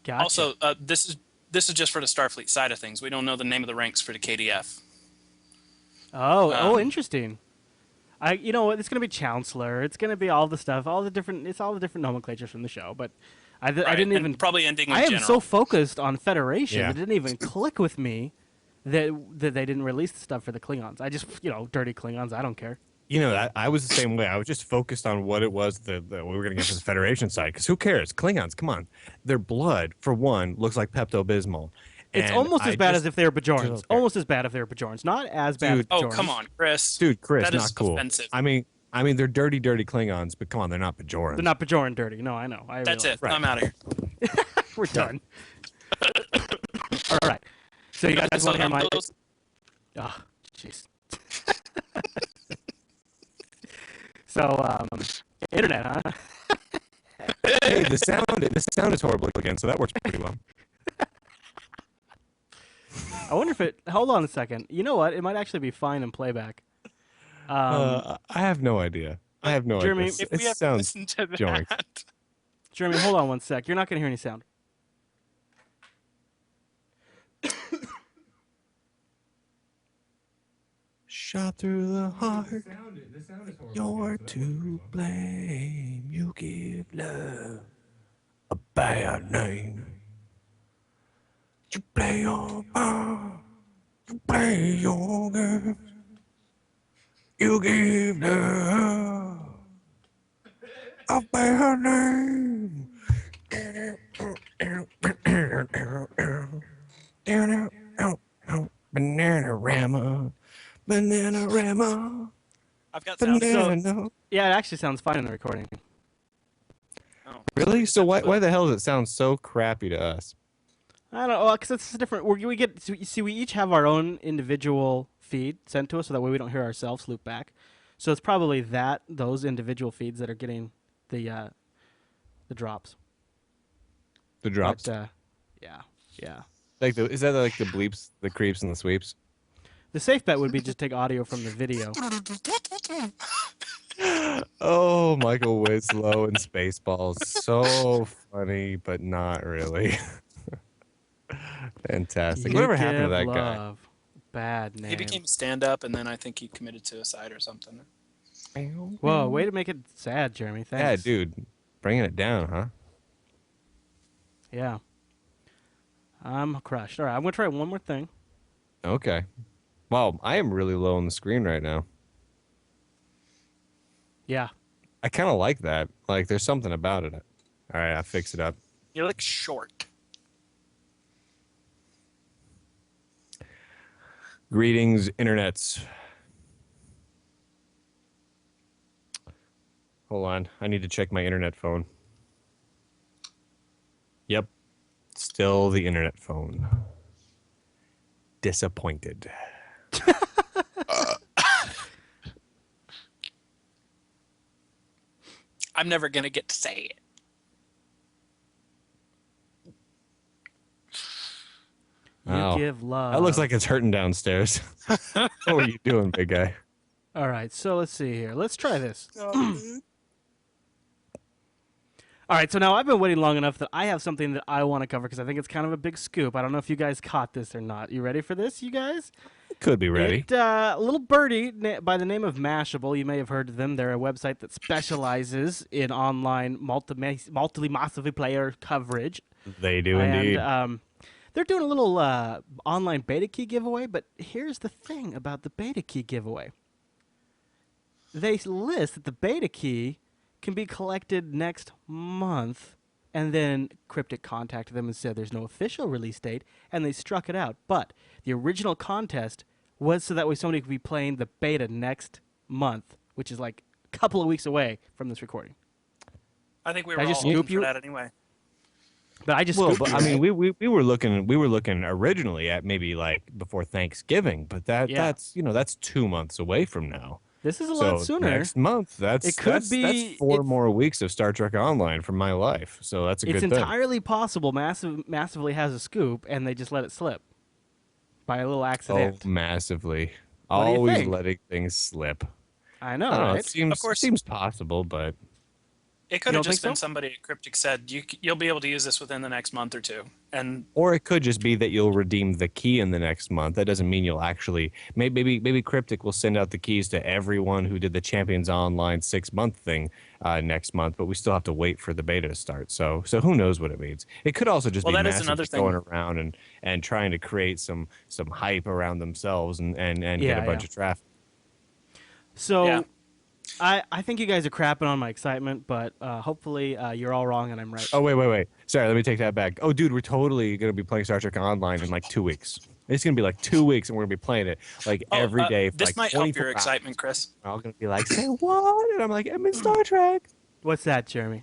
Speaker 3: Gotcha.
Speaker 1: Also, this is just for the Starfleet side of things. We don't know the name of the ranks for the KDF.
Speaker 3: oh, interesting. You know what? It's gonna be chancellor. It's gonna be all the stuff, all the different nomenclatures from the show. But I
Speaker 1: Right,
Speaker 3: didn't
Speaker 1: and
Speaker 3: even.
Speaker 1: probably ending with
Speaker 3: I am
Speaker 1: general.
Speaker 3: so focused on Federation
Speaker 2: Yeah.
Speaker 3: that it didn't even click with me that they didn't release the stuff for the Klingons. I just dirty Klingons. I don't care.
Speaker 2: You know, I was the same way. I was just focused on what it was that we were going to get from the Federation side. Because who cares? Klingons, come on. Their blood, for one, looks like Pepto-Bismol.
Speaker 3: It's
Speaker 2: And
Speaker 3: almost as
Speaker 2: I
Speaker 3: bad
Speaker 2: just-
Speaker 3: as if they were Bajorans.
Speaker 2: don't care.
Speaker 3: Almost as bad if they were Bajorans. Not as bad
Speaker 2: Dude.
Speaker 3: as
Speaker 1: Oh,
Speaker 3: Bajorans.
Speaker 1: come on, Chris.
Speaker 2: Dude, Chris,
Speaker 1: That is
Speaker 2: not cool.
Speaker 1: offensive.
Speaker 2: I mean, they're dirty Klingons, but come on, they're not Bajorans.
Speaker 3: They're not Bajoran dirty. No, I know.
Speaker 1: That's
Speaker 3: realize.
Speaker 1: it. I'm out of here.
Speaker 3: We're done. All right. So you guys
Speaker 1: So
Speaker 3: want to hear my?
Speaker 1: those-
Speaker 3: Oh, jeez. So internet, huh?
Speaker 2: Hey, the sound is horrible again, so that works pretty well.
Speaker 3: I wonder if it. Hold on a second. You know what? It might actually be fine in playback.
Speaker 2: I have no idea. I have no
Speaker 3: Jeremy,
Speaker 2: idea.
Speaker 1: if
Speaker 2: It
Speaker 1: we have to
Speaker 2: sounds
Speaker 1: listen to
Speaker 2: joint.
Speaker 1: that,
Speaker 3: Jeremy, hold on one sec. You're not going to hear any sound.
Speaker 2: Shot through the heart. You're to blame. You give love a bad name. You play your part. You play your game. You give love a bad name. Bananarama. Bananarama.
Speaker 1: I've got sound.
Speaker 2: Banana.
Speaker 3: Yeah, it actually sounds fine in the recording.
Speaker 1: Oh,
Speaker 2: Really? So why the hell does it sound so crappy to us?
Speaker 3: I don't know, because it's different. We get see, we each have our own individual feed sent to us, so that way we don't hear ourselves loop back. So it's probably those individual feeds that are getting the drops.
Speaker 2: The drops?
Speaker 3: But, yeah.
Speaker 2: Is that like the bleeps, the creeps, and the sweeps?
Speaker 3: The safe bet would be just take audio from the video.
Speaker 2: Oh, Michael Winslow and Spaceballs. So funny, but not really. Fantastic.
Speaker 3: You
Speaker 2: Whatever happened to
Speaker 3: give
Speaker 2: that guy?
Speaker 3: love. Bad name.
Speaker 1: he became a stand-up, and then I think he committed suicide or something.
Speaker 3: Whoa, way to make it sad, Jeremy.
Speaker 2: Yeah,
Speaker 3: Thanks.
Speaker 2: dude. Bringing it down, huh?
Speaker 3: Yeah. I'm crushed. All right, I'm going to try one more thing.
Speaker 2: Okay. Wow, I am really low on the screen right now.
Speaker 3: Yeah.
Speaker 2: I kind of like that. Like, there's something about it. All right, I'll fix it up.
Speaker 1: You look short.
Speaker 2: Greetings, internets. Hold on. I need to check my internet phone. Yep. Still the internet phone. Disappointed.
Speaker 1: I'm never gonna get to say it.
Speaker 3: You give love.
Speaker 2: That looks like it's hurting downstairs. What are you doing, big guy?
Speaker 3: All right, so let's see here. Let's try this. All right, so now I've been waiting long enough that I have something that I want to cover because I think it's kind of a big scoop. I don't know if you guys caught this or not. You ready for this, you guys?
Speaker 2: Could be ready.
Speaker 3: A little birdie by the name of Mashable. You may have heard of them. They're a website that specializes in online multi-player coverage.
Speaker 2: They do indeed.
Speaker 3: And they're doing a little online beta key giveaway, but here's the thing about the beta key giveaway. They list that the beta key can be collected next month, and then Cryptic contacted them and said there's no official release date, and they struck it out. But the original contest was so that way somebody could be playing the beta next month, which is like a couple of weeks away from this recording.
Speaker 1: I think we
Speaker 3: I
Speaker 1: were all
Speaker 3: just
Speaker 1: hoping
Speaker 3: scoop
Speaker 1: for
Speaker 3: you?
Speaker 1: that anyway.
Speaker 3: But I just
Speaker 2: Well,
Speaker 3: scooped
Speaker 2: but
Speaker 3: you,
Speaker 2: I mean,
Speaker 3: right?
Speaker 2: we were looking originally at maybe like before Thanksgiving, but
Speaker 3: Yeah.
Speaker 2: that's 2 months away from now.
Speaker 3: This is a
Speaker 2: So
Speaker 3: lot sooner.
Speaker 2: next month,
Speaker 3: It could
Speaker 2: that's
Speaker 3: be-
Speaker 2: 4
Speaker 3: it's-
Speaker 2: more weeks of Star Trek Online from my life. So that's a
Speaker 3: It's
Speaker 2: good thing.
Speaker 3: entirely possible Massively has a scoop, and they just let it slip by a little
Speaker 2: Oh,
Speaker 3: accident.
Speaker 2: massively.
Speaker 3: do you
Speaker 2: Always
Speaker 3: think?
Speaker 2: letting things slip.
Speaker 3: I know,
Speaker 2: I don't know,
Speaker 3: right?
Speaker 2: it
Speaker 1: Of course.
Speaker 2: seems possible, but
Speaker 1: It could
Speaker 3: You
Speaker 1: have
Speaker 3: don't
Speaker 1: just
Speaker 3: think
Speaker 1: been
Speaker 3: so?
Speaker 1: somebody at Cryptic said you'll be able to use this within the next month or two, and
Speaker 2: or it could just be that you'll redeem the key in the next month. That doesn't mean you'll actually. Maybe Cryptic will send out the keys to everyone who did the Champions Online 6-month thing next month, but we still have to wait for the beta to start. So who knows what it means? It could also just
Speaker 1: Well,
Speaker 2: be
Speaker 1: that is
Speaker 2: massive
Speaker 1: another
Speaker 2: just
Speaker 1: thing.
Speaker 2: going around and trying to create some hype around themselves and get
Speaker 3: Yeah,
Speaker 2: a bunch
Speaker 3: yeah.
Speaker 2: of traffic.
Speaker 3: So
Speaker 1: Yeah.
Speaker 3: I think you guys are crapping on my excitement, but hopefully you're all wrong and I'm right.
Speaker 2: Oh wait. Sorry, let me take that back. Oh, dude, we're totally gonna be playing Star Trek Online in like 2 weeks. It's gonna be like 2 weeks, and we're gonna be playing it like every day. For
Speaker 1: This
Speaker 2: like
Speaker 1: might help
Speaker 2: 24
Speaker 1: your
Speaker 2: hours.
Speaker 1: excitement, Chris.
Speaker 2: We're all gonna be like, "Say what?" And I'm like, "I'm in Star Trek."
Speaker 3: What's that, Jeremy?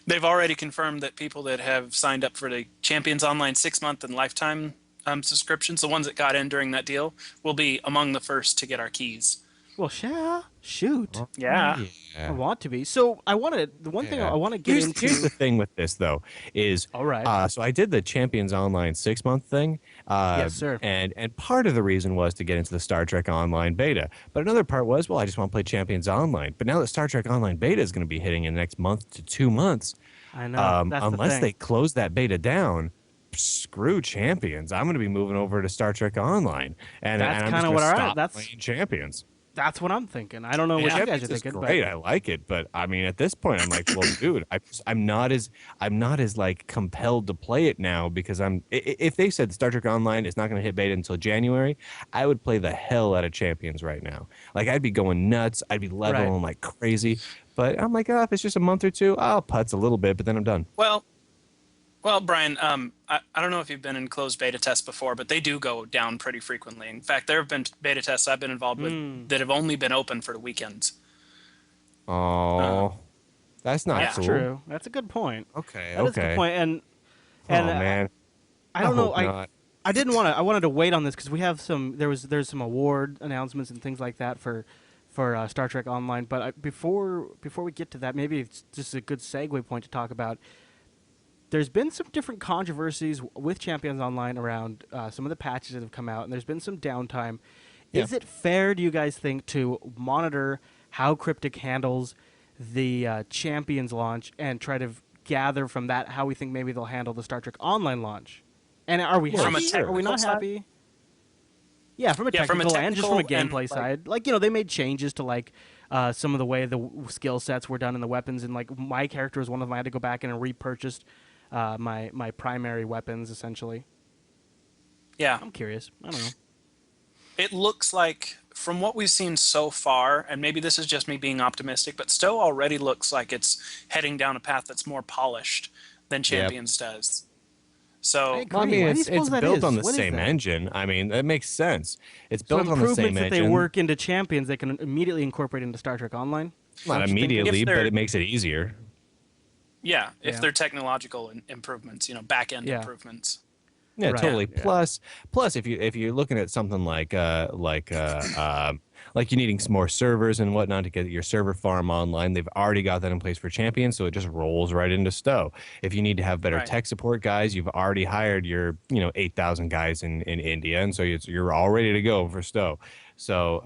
Speaker 1: They've already confirmed that people that have signed up for the Champions Online 6-month and lifetime subscriptions, the ones that got in during that deal, will be among the first to get our keys.
Speaker 3: Well, shoot.
Speaker 2: Oh,
Speaker 1: Yeah.
Speaker 3: I
Speaker 2: yeah.
Speaker 3: want to be. So I want to. The one thing
Speaker 2: Yeah.
Speaker 3: I want to get
Speaker 2: Here's
Speaker 3: into.
Speaker 2: the thing with this though is
Speaker 3: All right.
Speaker 2: so I did the Champions Online 6 month thing,
Speaker 3: Yes, sir.
Speaker 2: and part of the reason was to get into the Star Trek Online beta, but another part was, well, I just want to play Champions Online. But now that Star Trek Online beta is going to be hitting in the next month to 2 months,
Speaker 3: I know. That's the
Speaker 2: unless
Speaker 3: thing.
Speaker 2: they close that beta down, screw Champions. I'm going to be moving over to Star Trek Online,
Speaker 3: That's
Speaker 2: and I'm
Speaker 3: kinda
Speaker 2: just going
Speaker 3: what
Speaker 2: to
Speaker 3: I-
Speaker 2: stop
Speaker 3: that's-
Speaker 2: playing Champions.
Speaker 3: That's what I'm thinking. I don't know what
Speaker 1: Yeah.
Speaker 3: you guys are
Speaker 2: Champions is
Speaker 3: thinking,
Speaker 2: great.
Speaker 3: but
Speaker 2: I like it, but I mean, at this point, I'm like, well, dude, I'm not as like compelled to play it now because if they said Star Trek Online is not going to hit beta until January, I would play the hell out of Champions right now. Like I'd be going nuts. I'd be leveling like crazy. But I'm like, oh, if it's just a month or two, I'll putz a little bit, but then I'm done.
Speaker 1: Well, Brian, I don't know if you've been in closed beta tests before, but they do go down pretty frequently. In fact, there have been beta tests I've been involved with that have only been open for the weekends.
Speaker 2: Oh, that's not
Speaker 3: that's
Speaker 2: cool.
Speaker 3: true. That's a good point.
Speaker 2: Okay,
Speaker 3: That is a
Speaker 2: okay.
Speaker 3: good point. And
Speaker 2: Oh man,
Speaker 3: I don't know.
Speaker 2: hope not.
Speaker 3: I didn't want to. I wanted to wait on this because we have some. There's some award announcements and things like that for Star Trek Online. But before we get to that, maybe it's just a good segue point to talk about. There's been some different controversies with Champions Online around some of the patches that have come out, and there's been some downtime.
Speaker 2: Yeah.
Speaker 3: Is it fair, do you guys think, to monitor how Cryptic handles the Champions launch and try to gather from that how we think maybe they'll handle the Star Trek Online launch? And are we
Speaker 2: Well,
Speaker 3: happy?
Speaker 1: from a
Speaker 3: Are we not
Speaker 1: technical side?
Speaker 3: happy? Yeah, from a
Speaker 1: Yeah,
Speaker 3: technical,
Speaker 1: from a
Speaker 3: and just from a
Speaker 1: technical
Speaker 3: gameplay
Speaker 1: and,
Speaker 3: side. Like, you know, they made changes to, like, some of the way the skill sets were done in the weapons. And, like, my character was one of them. I had to go back in and repurchased my primary weapons, essentially.
Speaker 1: Yeah.
Speaker 3: I'm curious. I don't know.
Speaker 1: It looks like, from what we've seen so far, and maybe this is just me being optimistic, but Stowe already looks like it's heading down a path that's more polished than Champions does. So,
Speaker 3: I agree.
Speaker 2: Well, I mean,
Speaker 3: Why do you
Speaker 2: it's
Speaker 3: suppose that
Speaker 2: built
Speaker 3: is?
Speaker 2: on the
Speaker 3: What is
Speaker 2: same
Speaker 3: that?
Speaker 2: engine. I mean, that makes sense. It's
Speaker 3: So
Speaker 2: built on the
Speaker 3: improvements
Speaker 2: same
Speaker 3: that
Speaker 2: engine.
Speaker 3: they work into Champions, they can immediately incorporate into Star Trek Online?
Speaker 2: Not
Speaker 3: Don't you think?
Speaker 2: immediately,
Speaker 1: If
Speaker 2: but
Speaker 1: they're-
Speaker 2: it makes it easier.
Speaker 1: yeah, if
Speaker 3: Yeah.
Speaker 1: they're technological improvements, back-end
Speaker 3: Yeah.
Speaker 1: improvements.
Speaker 2: Yeah,
Speaker 3: Right.
Speaker 2: totally.
Speaker 3: Yeah.
Speaker 2: Plus, if you're looking at something like you needing some more servers and whatnot to get your server farm online, they've already got that in place for Champions, so it just rolls right into Stowe. If you need to have better
Speaker 1: Right.
Speaker 2: tech support guys, you've already hired your 8,000 guys in India, and so you're all ready to go for Stowe. So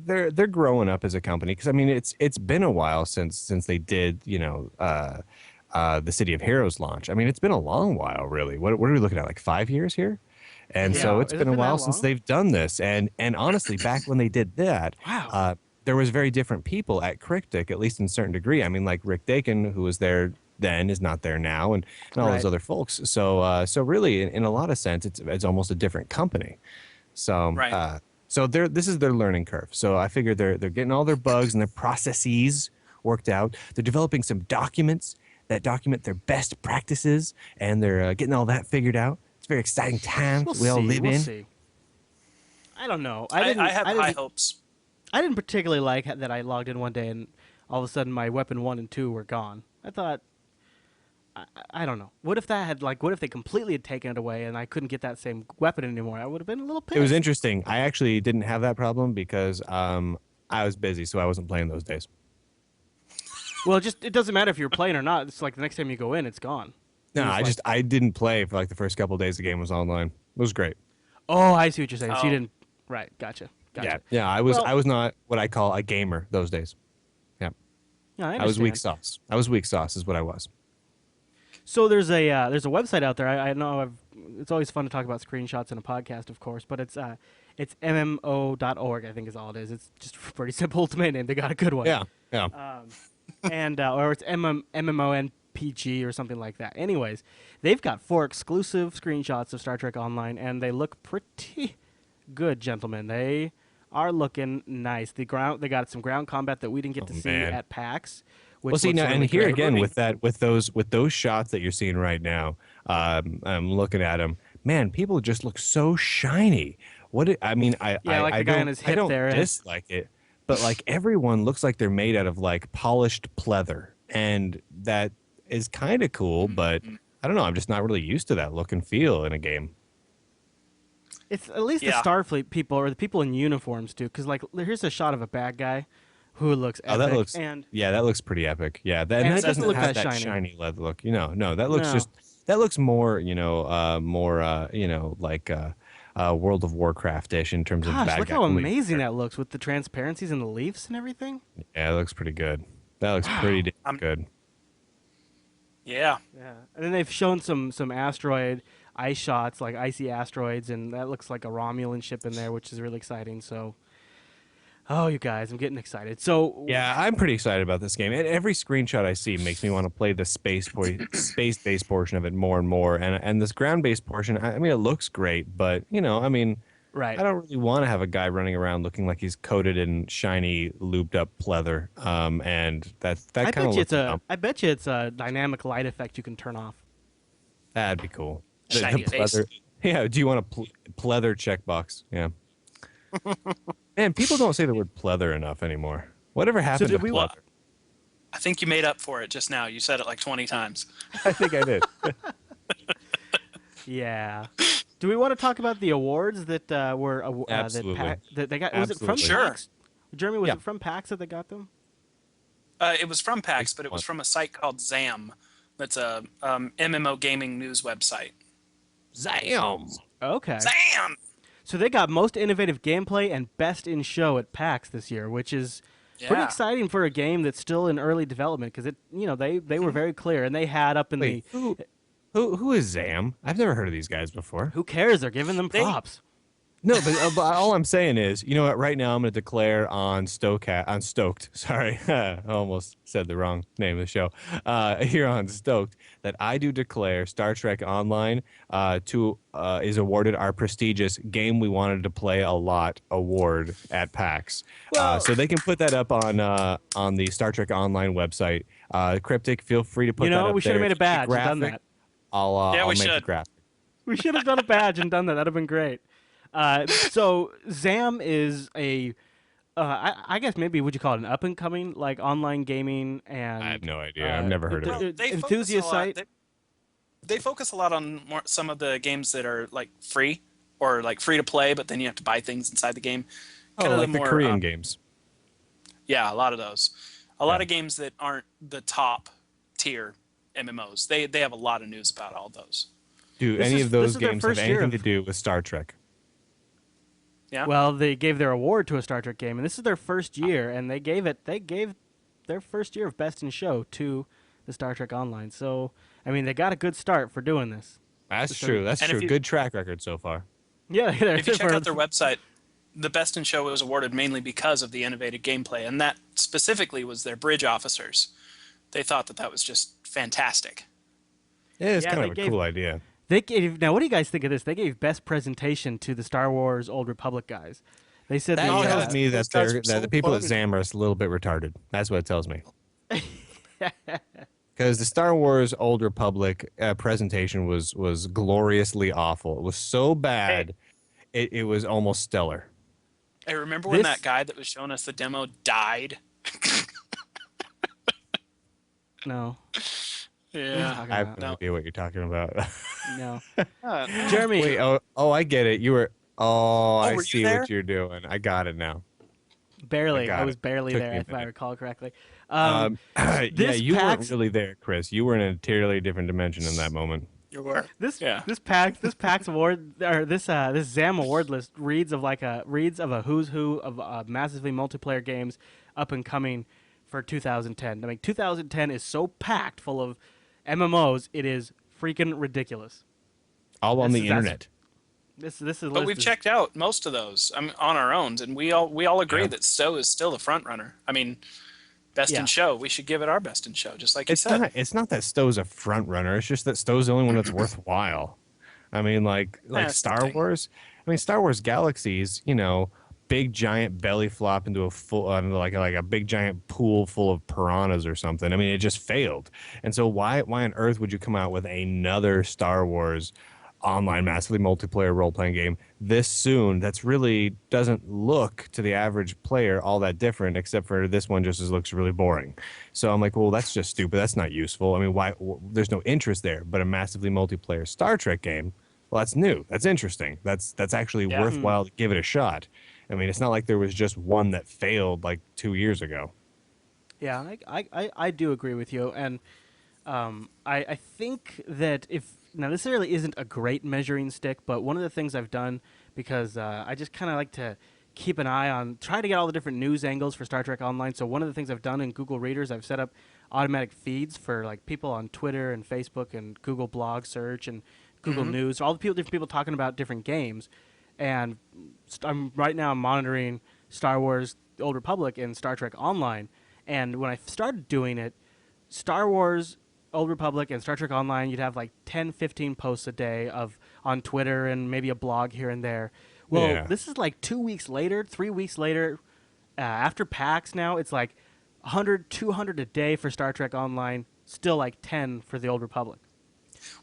Speaker 2: they're growing up as a company because I mean it's been a while since they did the City of Heroes launch. I mean, it's been a long while, really. What are we looking at, like 5 years here? And so
Speaker 3: Yeah,
Speaker 2: it's
Speaker 3: has it
Speaker 2: been a
Speaker 3: been that
Speaker 2: while since
Speaker 3: long?
Speaker 2: they've done this. And honestly, back when they did that,
Speaker 3: Wow.
Speaker 2: there was very different people at Cryptic, at least in a certain degree. I mean, like Rick Dakin, who was there then, is not there now, and all
Speaker 3: Right.
Speaker 2: those other folks. So really, in a lot of sense, it's almost a different company. So
Speaker 1: Right.
Speaker 2: this is their learning curve. So I figure they're getting all their bugs and their processes worked out. They're developing some documents that document their best practices, and they're getting all that figured out. It's a very exciting time
Speaker 3: We'll
Speaker 2: we all
Speaker 3: see.
Speaker 2: live
Speaker 3: We'll
Speaker 2: in.
Speaker 3: see. I don't know.
Speaker 1: I
Speaker 3: didn't,
Speaker 1: have
Speaker 3: didn't,
Speaker 1: high hopes.
Speaker 3: I didn't particularly like that I logged in one day and all of a sudden my weapon 1 and 2 were gone. I thought, I don't know. What if what if they completely had taken it away and I couldn't get that same weapon anymore? I would have been a little pissed.
Speaker 2: It was interesting. I actually didn't have that problem because I was busy, so I wasn't playing those days.
Speaker 3: Well, it doesn't matter if you're playing or not. It's like the next time you go in, it's gone.
Speaker 2: No,
Speaker 3: It was
Speaker 2: I didn't play for like the first couple of days the game was online. It was great.
Speaker 3: Oh, I see what you're saying. So you
Speaker 1: Oh.
Speaker 3: didn't. Right. Gotcha.
Speaker 2: Yeah. I was
Speaker 3: Well-
Speaker 2: not what I call a gamer those days. Yeah,
Speaker 3: Yeah,
Speaker 2: I was weak
Speaker 3: understand.
Speaker 2: sauce. I was weak sauce, is what I was.
Speaker 3: So there's a website out there. I know it's always fun to talk about screenshots in a podcast, of course, but it's mmo.org. I think is all it is. It's just a pretty simple domain name. They got a good one.
Speaker 2: Yeah, yeah.
Speaker 3: And or it's MMONPG or something like that. Anyways, they've got 4 exclusive screenshots of Star Trek Online, and they look pretty good, gentlemen. They are looking nice. They got some ground combat that we didn't get to see
Speaker 2: man.
Speaker 3: at PAX. Which
Speaker 2: Well, see
Speaker 3: looks
Speaker 2: now,
Speaker 3: really
Speaker 2: and here
Speaker 3: great.
Speaker 2: again with those shots that you're seeing right now, I'm looking at them. Man, people just look so shiny. I mean,
Speaker 3: Yeah, like the guy
Speaker 2: don't,
Speaker 3: on his
Speaker 2: I
Speaker 3: hip
Speaker 2: don't
Speaker 3: there.
Speaker 2: dislike it, but like everyone looks like they're made out of like polished pleather, and that is kind of cool. But I don't know. I'm just not really used to that look and feel in a game.
Speaker 3: It's at least the
Speaker 1: Yeah.
Speaker 3: Starfleet people or the people in uniforms too, because like here's a shot of a bad guy who looks
Speaker 2: Oh,
Speaker 3: epic,
Speaker 2: that looks
Speaker 3: and
Speaker 2: that looks pretty epic. Yeah, that, and
Speaker 3: and
Speaker 2: that
Speaker 3: it doesn't
Speaker 2: doesn't
Speaker 3: look
Speaker 2: have
Speaker 3: that
Speaker 2: that
Speaker 3: shiny.
Speaker 2: shiny leather look. No, that looks
Speaker 3: No.
Speaker 2: just that looks more, like World of Warcraft-ish in terms of
Speaker 3: Gosh,
Speaker 2: bad
Speaker 3: look
Speaker 2: guy.
Speaker 3: how
Speaker 2: Only
Speaker 3: amazing that looks with the transparencies and the leaves and everything.
Speaker 2: yeah, it looks pretty good. That looks pretty damn
Speaker 1: I'm-
Speaker 2: good.
Speaker 1: Yeah.
Speaker 3: Yeah, and then they've shown some asteroid ice shots, like icy asteroids, and that looks like a Romulan ship in there, which is really exciting. So, oh, you guys, I'm getting excited. So,
Speaker 2: Yeah, I'm pretty excited about this game. And every screenshot I see makes me want to play the space-based portion of it more and more. And this ground-based portion, I mean, it looks great, but I mean,
Speaker 3: right.
Speaker 2: I don't really want to have a guy running around looking like he's coated in shiny, looped-up pleather. And that
Speaker 3: I
Speaker 2: kind
Speaker 3: bet
Speaker 2: of
Speaker 3: you
Speaker 2: looks dumb.
Speaker 3: I bet you it's a dynamic light effect you can turn off.
Speaker 2: That'd be cool.
Speaker 1: Shiny face.
Speaker 2: pleather. Yeah. Do you want a pleather checkbox? Yeah. Man, people don't say the word pleather enough anymore. Whatever happened to
Speaker 3: did we
Speaker 2: pleather?
Speaker 1: I think you made up for it just now. You said it like 20 times.
Speaker 2: I think I did.
Speaker 3: Yeah. Do we want to talk about the awards that were
Speaker 2: Absolutely.
Speaker 3: that they got? Was it from
Speaker 2: Absolutely.
Speaker 3: PAX? Jeremy, was
Speaker 2: Yeah.
Speaker 3: it from PAX that they got them?
Speaker 1: It was from PAX, but it was from a site called ZAM. That's a MMO gaming news website.
Speaker 2: Zam.
Speaker 3: Okay.
Speaker 1: ZAM!
Speaker 3: So they got most innovative gameplay and best in show at PAX this year, which is pretty
Speaker 1: Yeah.
Speaker 3: exciting for a game that's still in early development because they were very clear and they had up in
Speaker 2: Wait,
Speaker 3: the
Speaker 2: who is Zam? I've never heard of these guys before.
Speaker 3: who cares? They're giving them
Speaker 1: They-
Speaker 3: props.
Speaker 2: No, but all I'm saying is, you know what? Right now, I'm going to declare on Stoked. Sorry, I almost said the wrong name of the show. Here on Stoked, that I do declare Star Trek Online is awarded our prestigious Game We Wanted to Play a Lot award at PAX. So they can put that up on the Star Trek Online website. Cryptic, feel free to put that up
Speaker 3: We should have
Speaker 2: there.
Speaker 3: made a
Speaker 2: If you
Speaker 3: badge and done
Speaker 2: graphic,
Speaker 3: that.
Speaker 1: Yeah,
Speaker 2: I'll
Speaker 1: we
Speaker 2: make the
Speaker 1: should.
Speaker 2: graphic.
Speaker 3: We should have done a badge and done that. That'd have been great. So ZAM is I guess maybe would you call it an up and coming like online gaming and
Speaker 2: I have no idea. I've never heard of
Speaker 1: Well,
Speaker 2: it.
Speaker 1: they focus
Speaker 3: enthusiast
Speaker 1: a lot-
Speaker 3: site.
Speaker 1: They focus a lot on some of the games that are like free or like free to play, but then you have to buy things inside the game.
Speaker 2: Oh,
Speaker 1: Kinda
Speaker 2: like the
Speaker 1: more,
Speaker 2: Korean games.
Speaker 1: Yeah, a lot of those. A lot
Speaker 2: Yeah.
Speaker 1: of games that aren't the top tier MMOs. They have a lot of news about all those.
Speaker 2: Do
Speaker 3: This
Speaker 2: any
Speaker 3: is-
Speaker 2: of
Speaker 3: this
Speaker 2: those
Speaker 3: is their
Speaker 2: games have
Speaker 3: first year
Speaker 2: anything to
Speaker 3: of-
Speaker 2: do with Star Trek?
Speaker 1: Yeah.
Speaker 3: Well, they gave their award to a Star Trek game, and this is their first year, and they gave their first year of best in show to the Star Trek Online. So, I mean, they got a good start for doing this.
Speaker 2: That's
Speaker 3: So-
Speaker 2: true. That's
Speaker 1: And if
Speaker 2: true.
Speaker 1: you-
Speaker 2: Good track record so far.
Speaker 3: Yeah,
Speaker 1: If you check out their website, the best in show was awarded mainly because of the innovative gameplay, and that specifically was their bridge officers. They thought that was just fantastic.
Speaker 2: Yeah, it's
Speaker 3: Yeah,
Speaker 2: kind
Speaker 3: they
Speaker 2: of a
Speaker 3: gave-
Speaker 2: cool idea.
Speaker 3: They gave, now, what do you guys think of this? They gave best presentation to the Star Wars Old Republic guys. They said
Speaker 2: That
Speaker 1: Oh, yeah.
Speaker 2: tells me
Speaker 1: Those
Speaker 2: that
Speaker 1: guys
Speaker 2: they're
Speaker 1: were so
Speaker 2: that the people at
Speaker 1: fun.
Speaker 2: Zam are a little bit retarded. That's what it tells me. Because the Star Wars Old Republic presentation was gloriously awful. It was so bad, it was almost stellar.
Speaker 1: I remember when
Speaker 3: This-
Speaker 1: that guy that was showing us the demo died.
Speaker 3: no.
Speaker 1: Yeah.
Speaker 2: I have no
Speaker 1: No.
Speaker 2: idea what you're talking about.
Speaker 3: No.
Speaker 1: Uh,
Speaker 3: Jeremy,
Speaker 2: Wait, oh, I get it. You were. Oh, I
Speaker 1: were you
Speaker 2: see
Speaker 1: there?
Speaker 2: what you're doing. I got it now.
Speaker 3: barely.
Speaker 2: got
Speaker 3: I
Speaker 2: it.
Speaker 3: was barely
Speaker 2: Took me
Speaker 3: there,
Speaker 2: a
Speaker 3: if I
Speaker 2: minute.
Speaker 3: recall correctly.
Speaker 2: Yeah,
Speaker 3: this
Speaker 2: you weren't
Speaker 3: PAX
Speaker 2: really there, Chris. You were in an entirely different dimension in that moment.
Speaker 1: you were.
Speaker 3: This
Speaker 1: Yeah.
Speaker 3: this PAX award or this ZAM award list reads of a who's who of massively multiplayer games up and coming for 2010. I mean, 2010 is so packed full of MMOs, it is freaking ridiculous.
Speaker 2: All on
Speaker 3: This
Speaker 2: the
Speaker 3: is- that's-
Speaker 2: internet.
Speaker 3: This is
Speaker 1: But we've checked out most of those on our own, and we all agree
Speaker 2: Yeah.
Speaker 1: that Stowe is still the front runner. I mean, best
Speaker 3: Yeah.
Speaker 1: in show. We should give it our best in show, just like you
Speaker 2: It's
Speaker 1: said.
Speaker 2: not. It's not that Stowe's a front runner. It's just that Stowe's the only one that's worthwhile. I mean, like
Speaker 1: That's the
Speaker 2: Star
Speaker 1: thing.
Speaker 2: Wars. I mean, Star Wars Galaxies. Big giant belly flop into a full like a big giant pool full of piranhas or something. I mean, it just failed. And so why on earth would you come out with another Star Wars online massively multiplayer role-playing game this soon that's really doesn't look to the average player all that different, except for this one just looks really boring. So I'm like, well, that's just stupid. That's not useful. I mean, why there's no interest there, but a massively multiplayer Star Trek game, Well, that's new. That's interesting. That's actually
Speaker 1: Yeah.
Speaker 2: worthwhile to give it a shot. I mean, it's not like there was just one that failed like 2 years ago.
Speaker 3: Yeah, I do agree with you, and I think that if now this really isn't a great measuring stick, but one of the things I've done because I just kind of like to keep an eye on try to get all the different news angles for Star Trek Online. So one of the things I've done in Google Readers, I've set up automatic feeds for like people on Twitter and Facebook and Google Blog Search and Google
Speaker 1: Mm-hmm.
Speaker 3: News, all the different people talking about different games, and I'm right now monitoring Star Wars: The Old Republic and Star Trek Online. And when I started doing it, Star Wars, Old Republic, and Star Trek Online, you'd have like 10, 15 posts a day of on Twitter and maybe a blog here and there. Well,
Speaker 2: Yeah.
Speaker 3: this is like 2 weeks later, 3 weeks later, after PAX now, it's like 100, 200 a day for Star Trek Online, still like 10 for the Old Republic.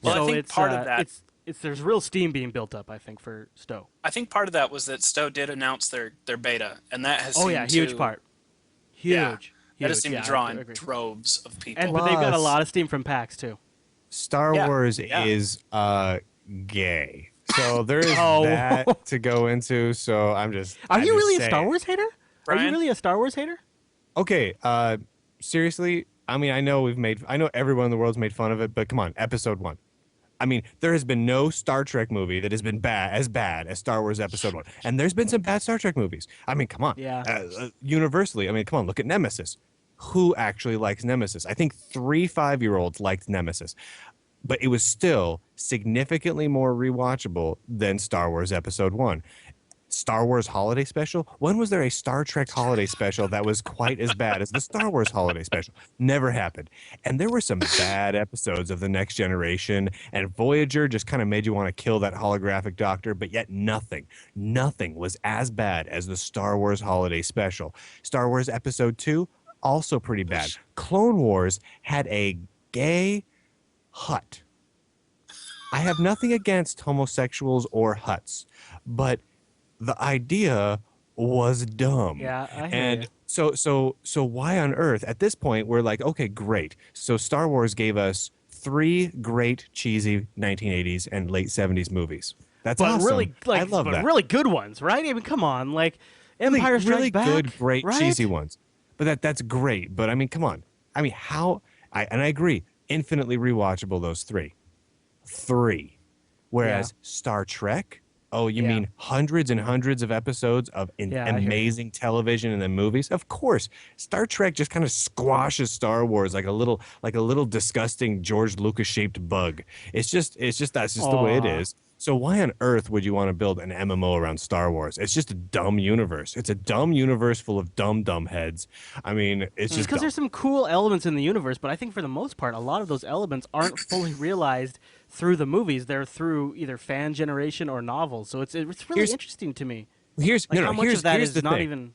Speaker 1: Well, I
Speaker 3: So
Speaker 1: think
Speaker 3: it's,
Speaker 1: part of that
Speaker 3: it's there's real steam being built up, I think, for Stowe.
Speaker 1: I think part of that was that Stowe did announce their beta, and that has
Speaker 3: Oh
Speaker 1: seemed
Speaker 3: yeah, huge
Speaker 1: to,
Speaker 3: part. Huge.
Speaker 1: Yeah,
Speaker 3: Huge.
Speaker 1: that has seemed
Speaker 3: Yeah,
Speaker 1: to draw
Speaker 3: I
Speaker 1: in
Speaker 3: agree.
Speaker 1: droves of people.
Speaker 3: And but they've got a
Speaker 2: Plus-
Speaker 3: lot of steam from PAX too.
Speaker 2: Star
Speaker 1: Yeah,
Speaker 2: Wars
Speaker 1: yeah.
Speaker 2: is gay. So there is
Speaker 3: Oh.
Speaker 2: that to go into. So I'm just.
Speaker 3: Are
Speaker 2: I'm
Speaker 3: you
Speaker 2: just
Speaker 3: really a
Speaker 2: saying.
Speaker 3: Star Wars hater? Are
Speaker 1: Brian?
Speaker 3: you really a Star Wars hater?
Speaker 2: Okay. Seriously. I mean, I know everyone in the world's made fun of it, but come on, Episode 1. I mean, there has been no Star Trek movie that has been bad as Star Wars Episode 1. And there's been some bad Star Trek movies. I mean, come on.
Speaker 3: Yeah.
Speaker 2: Universally, I mean, come on, look at Nemesis. Who actually likes Nemesis? I think 3 5-year-olds liked Nemesis. But it was still significantly more rewatchable than Star Wars Episode 1. Star Wars Holiday Special? When was there a Star Trek Holiday Special that was quite as bad as the Star Wars Holiday Special? Never happened. And there were some bad episodes of The Next Generation, and Voyager just kind of made you want to kill that holographic doctor, but yet nothing was as bad as the Star Wars Holiday Special. Star Wars Episode 2, also pretty bad. Clone Wars had a gay hut. I have nothing against homosexuals or huts, but the idea was dumb.
Speaker 3: Yeah, I hear
Speaker 2: And
Speaker 3: you.
Speaker 2: so why on earth at this point we're like, okay, great. So Star Wars gave us 3 great cheesy 1980s and late 70s movies. That's
Speaker 3: But
Speaker 2: awesome.
Speaker 3: really, like,
Speaker 2: I love
Speaker 3: but
Speaker 2: that.
Speaker 3: really good ones, right? I mean, come on, like
Speaker 2: Really-
Speaker 3: Empire Strikes
Speaker 2: really
Speaker 3: Back,
Speaker 2: good, great,
Speaker 3: right?
Speaker 2: cheesy ones. But that's great. But I mean, come on. I mean, I agree, infinitely rewatchable those 3. Whereas Star Trek, oh, you
Speaker 3: Yeah.
Speaker 2: mean hundreds and hundreds of episodes of
Speaker 3: Yeah, I hear you.
Speaker 2: amazing television and then movies? Of course, Star Trek just kind of squashes Star Wars like a little disgusting George Lucas shaped bug. It's just that's just the way it
Speaker 3: Aw.
Speaker 2: is. So why on earth would you want to build an MMO around Star Wars? It's just a dumb universe. It's a dumb universe full of dumb heads. I mean, it's just
Speaker 3: Because
Speaker 2: dumb.
Speaker 3: there's some cool elements in the universe, but I think for the most part, a lot of those elements aren't fully realized through the movies. They're through either fan generation or novels. So it's really
Speaker 2: Here's-
Speaker 3: interesting to me.
Speaker 2: Here's
Speaker 3: Like
Speaker 2: no,
Speaker 3: how
Speaker 2: no.
Speaker 3: much
Speaker 2: Here's
Speaker 3: of that
Speaker 2: here's
Speaker 3: is
Speaker 2: the
Speaker 3: not
Speaker 2: thing.
Speaker 3: even.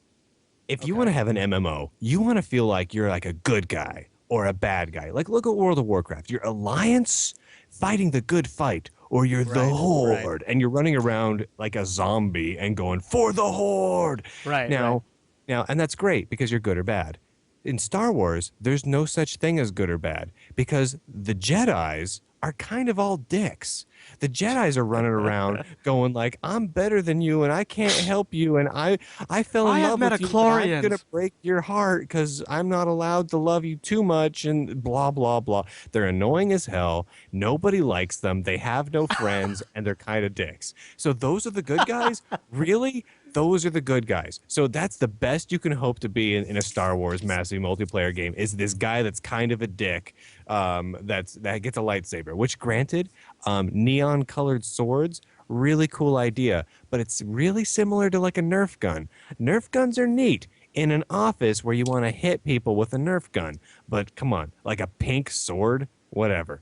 Speaker 2: If you
Speaker 3: Okay.
Speaker 2: want to have an MMO, you want to feel like you're like a good guy or a bad guy. Like look at World of Warcraft. You're Alliance fighting the good fight, or you're the
Speaker 3: Right,
Speaker 2: Horde, and you're running around like a zombie and going for the Horde.
Speaker 3: Right.
Speaker 2: Now, and that's great because you're good or bad. In Star Wars, there's no such thing as good or bad because the Jedis are kind of all dicks. The Jedis are running around going like, I'm better than you and I can't help you and I fell in
Speaker 3: I have
Speaker 2: love with you, but I'm
Speaker 3: midichlorians."
Speaker 2: going to break your heart because I'm not allowed to love you too much and blah, blah, blah. They're annoying as hell. Nobody likes them. They have no friends and they're kind of dicks. So those are the good guys? Really? Those are the good guys. So that's the best you can hope to be in a Star Wars massive multiplayer game is this guy that's kind of a dick that gets a lightsaber, which granted, neon colored swords, really cool idea, but it's really similar to like a Nerf gun. Nerf guns are neat in an office where you want to hit people with a Nerf gun, but come on, like a pink sword, whatever.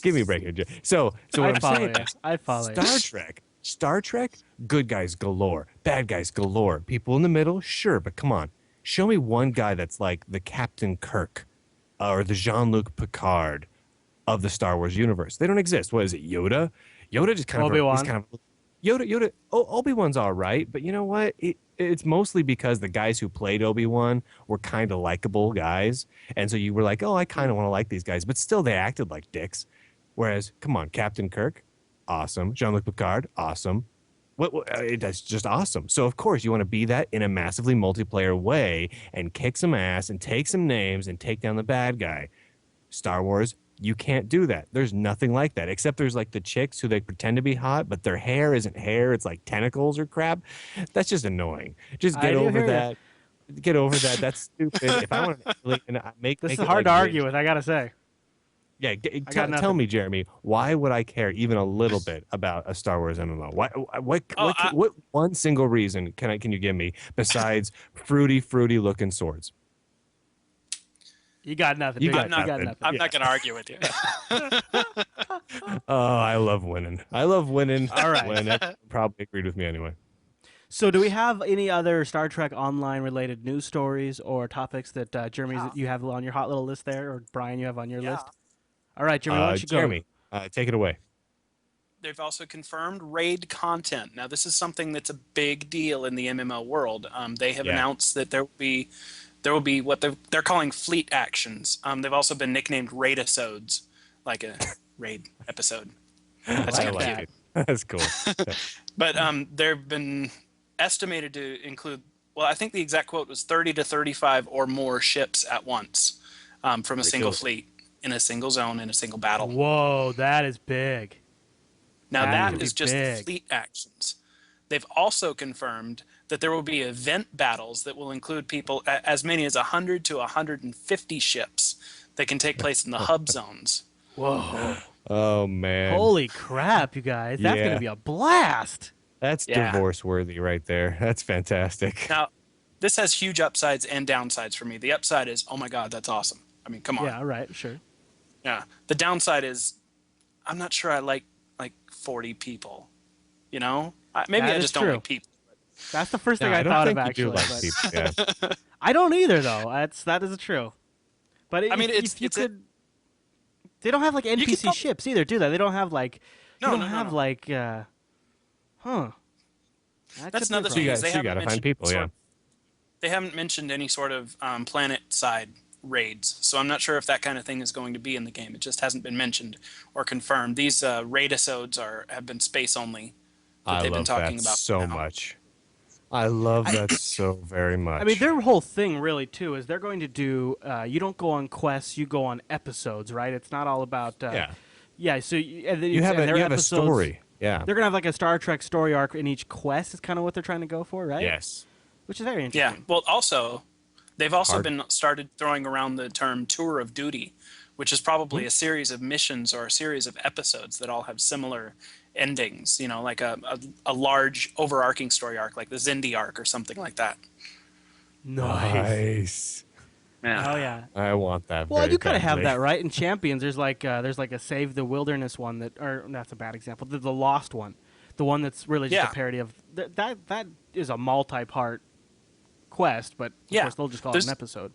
Speaker 2: Give me a break here, Jay. So what
Speaker 3: I'd
Speaker 2: I'm
Speaker 3: follow
Speaker 2: saying
Speaker 3: you.
Speaker 2: is,
Speaker 3: I'd follow you.
Speaker 2: Star Trek, good guys galore, bad guys galore, people in the middle, sure, but come on, show me one guy that's like the Captain Kirk or the Jean-Luc Picard of the Star Wars universe. They don't exist. What is it, Yoda? Yoda just kind
Speaker 3: Obi-Wan.
Speaker 2: of he's kind of Yoda. Oh, Obi-Wan's all right, but you know what? It's mostly because the guys who played Obi-Wan were kind of likable guys, and so you were like, oh, I kind of want to like these guys, but still they acted like dicks. Whereas, come on, Captain Kirk, awesome. Jean-Luc Picard, awesome. That's just awesome. So of course you want to be that in a massively multiplayer way and kick some ass and take some names and take down the bad guy. Star Wars, you can't do that. There's nothing like that, except there's like the chicks who they pretend to be hot, but their hair isn't hair. It's like tentacles or crap. That's just annoying. Just
Speaker 3: I
Speaker 2: get
Speaker 3: do
Speaker 2: over
Speaker 3: hear ya.
Speaker 2: that. Get over that. That's stupid. If I want to make
Speaker 3: This
Speaker 2: make
Speaker 3: is
Speaker 2: it
Speaker 3: hard
Speaker 2: like
Speaker 3: to argue with, I gotta say.
Speaker 2: yeah,
Speaker 3: I got
Speaker 2: tell
Speaker 3: nothing.
Speaker 2: me, Jeremy, why would I care even a little bit about a Star Wars MMO?
Speaker 1: Oh,
Speaker 2: What one single reason can you give me besides fruity looking swords?
Speaker 3: You got nothing.
Speaker 2: You
Speaker 3: do
Speaker 2: got
Speaker 3: you?
Speaker 1: not-
Speaker 3: You got
Speaker 2: nothing.
Speaker 3: nothing.
Speaker 1: I'm not going to argue with you.
Speaker 2: Oh, I love winning. I love winning.
Speaker 3: All right.
Speaker 2: When everyone probably agreed with me anyway.
Speaker 3: So, do we have any other Star Trek Online related news stories or topics that Jeremy you have on your hot little list there, or Brian you have on your list? All right, Jeremy, why don't you go?
Speaker 2: Jeremy, take it away.
Speaker 1: They've also confirmed raid content. Now, this is something that's a big deal in the MMO world. They have
Speaker 2: Yeah.
Speaker 1: announced that there will be what they're calling fleet actions. They've also been nicknamed raidisodes, like a raid episode. That's
Speaker 3: I
Speaker 1: kind of
Speaker 3: like
Speaker 1: cute.
Speaker 3: that.
Speaker 2: That's cool.
Speaker 1: But they've been estimated to include, well, I think the exact quote was 30 to 35 or more ships at once from a single
Speaker 2: Ridiculous.
Speaker 1: fleet in a single zone in a single battle.
Speaker 3: Whoa, that is big.
Speaker 1: Now
Speaker 3: That
Speaker 1: that
Speaker 3: could
Speaker 1: is
Speaker 3: be
Speaker 1: just the
Speaker 3: big.
Speaker 1: fleet actions. They've also confirmed that there will be event battles that will include people as many as 100 to 150 ships that can take place in the hub zones.
Speaker 3: Whoa.
Speaker 2: Oh man,
Speaker 3: Holy crap, you guys. That's going
Speaker 2: Yeah.
Speaker 3: to be a blast.
Speaker 2: that's
Speaker 1: Yeah.
Speaker 2: divorce worthy right there. That's fantastic.
Speaker 1: Now, this has huge upsides and downsides for me. The upside is, oh my God, that's awesome. I mean, come on.
Speaker 3: Yeah, all right, sure.
Speaker 1: Yeah. The downside is, I'm not sure I like 40 people. You know, maybe
Speaker 3: That
Speaker 1: I
Speaker 3: is
Speaker 1: just don't
Speaker 3: true.
Speaker 1: like people.
Speaker 3: That's the first thing
Speaker 2: Yeah,
Speaker 3: I
Speaker 2: don't
Speaker 3: thought
Speaker 2: think
Speaker 3: of,
Speaker 2: you
Speaker 3: actually.
Speaker 2: do like
Speaker 3: but-
Speaker 2: people. Yeah.
Speaker 3: I don't either, though. That is true. But
Speaker 1: I mean,
Speaker 3: if
Speaker 1: it's
Speaker 3: you
Speaker 1: a-
Speaker 3: could, they don't have like
Speaker 1: could
Speaker 3: NPC
Speaker 1: prob-
Speaker 3: ships either, do they? They don't have like,
Speaker 1: No,
Speaker 3: you don't
Speaker 1: no, no,
Speaker 3: have
Speaker 1: no.
Speaker 3: like, huh? That
Speaker 1: That's
Speaker 3: could be a
Speaker 1: another
Speaker 2: So
Speaker 1: thing.
Speaker 2: you
Speaker 3: problem.
Speaker 1: is they haven't
Speaker 2: gotta find
Speaker 1: mentioned
Speaker 2: people. Yeah.
Speaker 1: They haven't mentioned any sort of planet side raids, so I'm not sure if that kind of thing is going to be in the game. It just hasn't been mentioned or confirmed. These raidisodes have been space only that
Speaker 2: I
Speaker 1: they've been
Speaker 2: love
Speaker 1: talking
Speaker 2: that
Speaker 1: about
Speaker 2: so
Speaker 1: now.
Speaker 2: much. I love that so very much.
Speaker 3: I mean, their whole thing really too is they're going to do. You don't go on quests, you go on episodes, right? It's not all about.
Speaker 2: yeah.
Speaker 3: Yeah. So and
Speaker 2: You have
Speaker 3: and their
Speaker 2: a
Speaker 3: episodes-
Speaker 2: story. Yeah.
Speaker 3: They're gonna have like a Star Trek story arc in each quest. Is kind of what they're trying to go for, right?
Speaker 2: Yes.
Speaker 3: Which is very
Speaker 1: Yeah.
Speaker 3: interesting.
Speaker 1: Well, also, they've also
Speaker 2: Hard.
Speaker 1: been started throwing around the term tour of duty, which is probably a series of missions or a series of episodes that all have similar endings. You know, like a large overarching story arc, like the Zindi arc or something like that.
Speaker 2: Nice.
Speaker 1: Yeah.
Speaker 3: Oh yeah.
Speaker 2: I want that.
Speaker 3: Well,
Speaker 2: very
Speaker 3: you kind of have
Speaker 2: badly.
Speaker 3: that, right? In Champions, there's like a Save the Wilderness one that, or that's a bad example. The Lost one, the one that's really just
Speaker 1: Yeah.
Speaker 3: a parody of that is a multi-part quest, but of
Speaker 1: Yeah.
Speaker 3: course they'll just call it
Speaker 1: There's-
Speaker 3: an episode.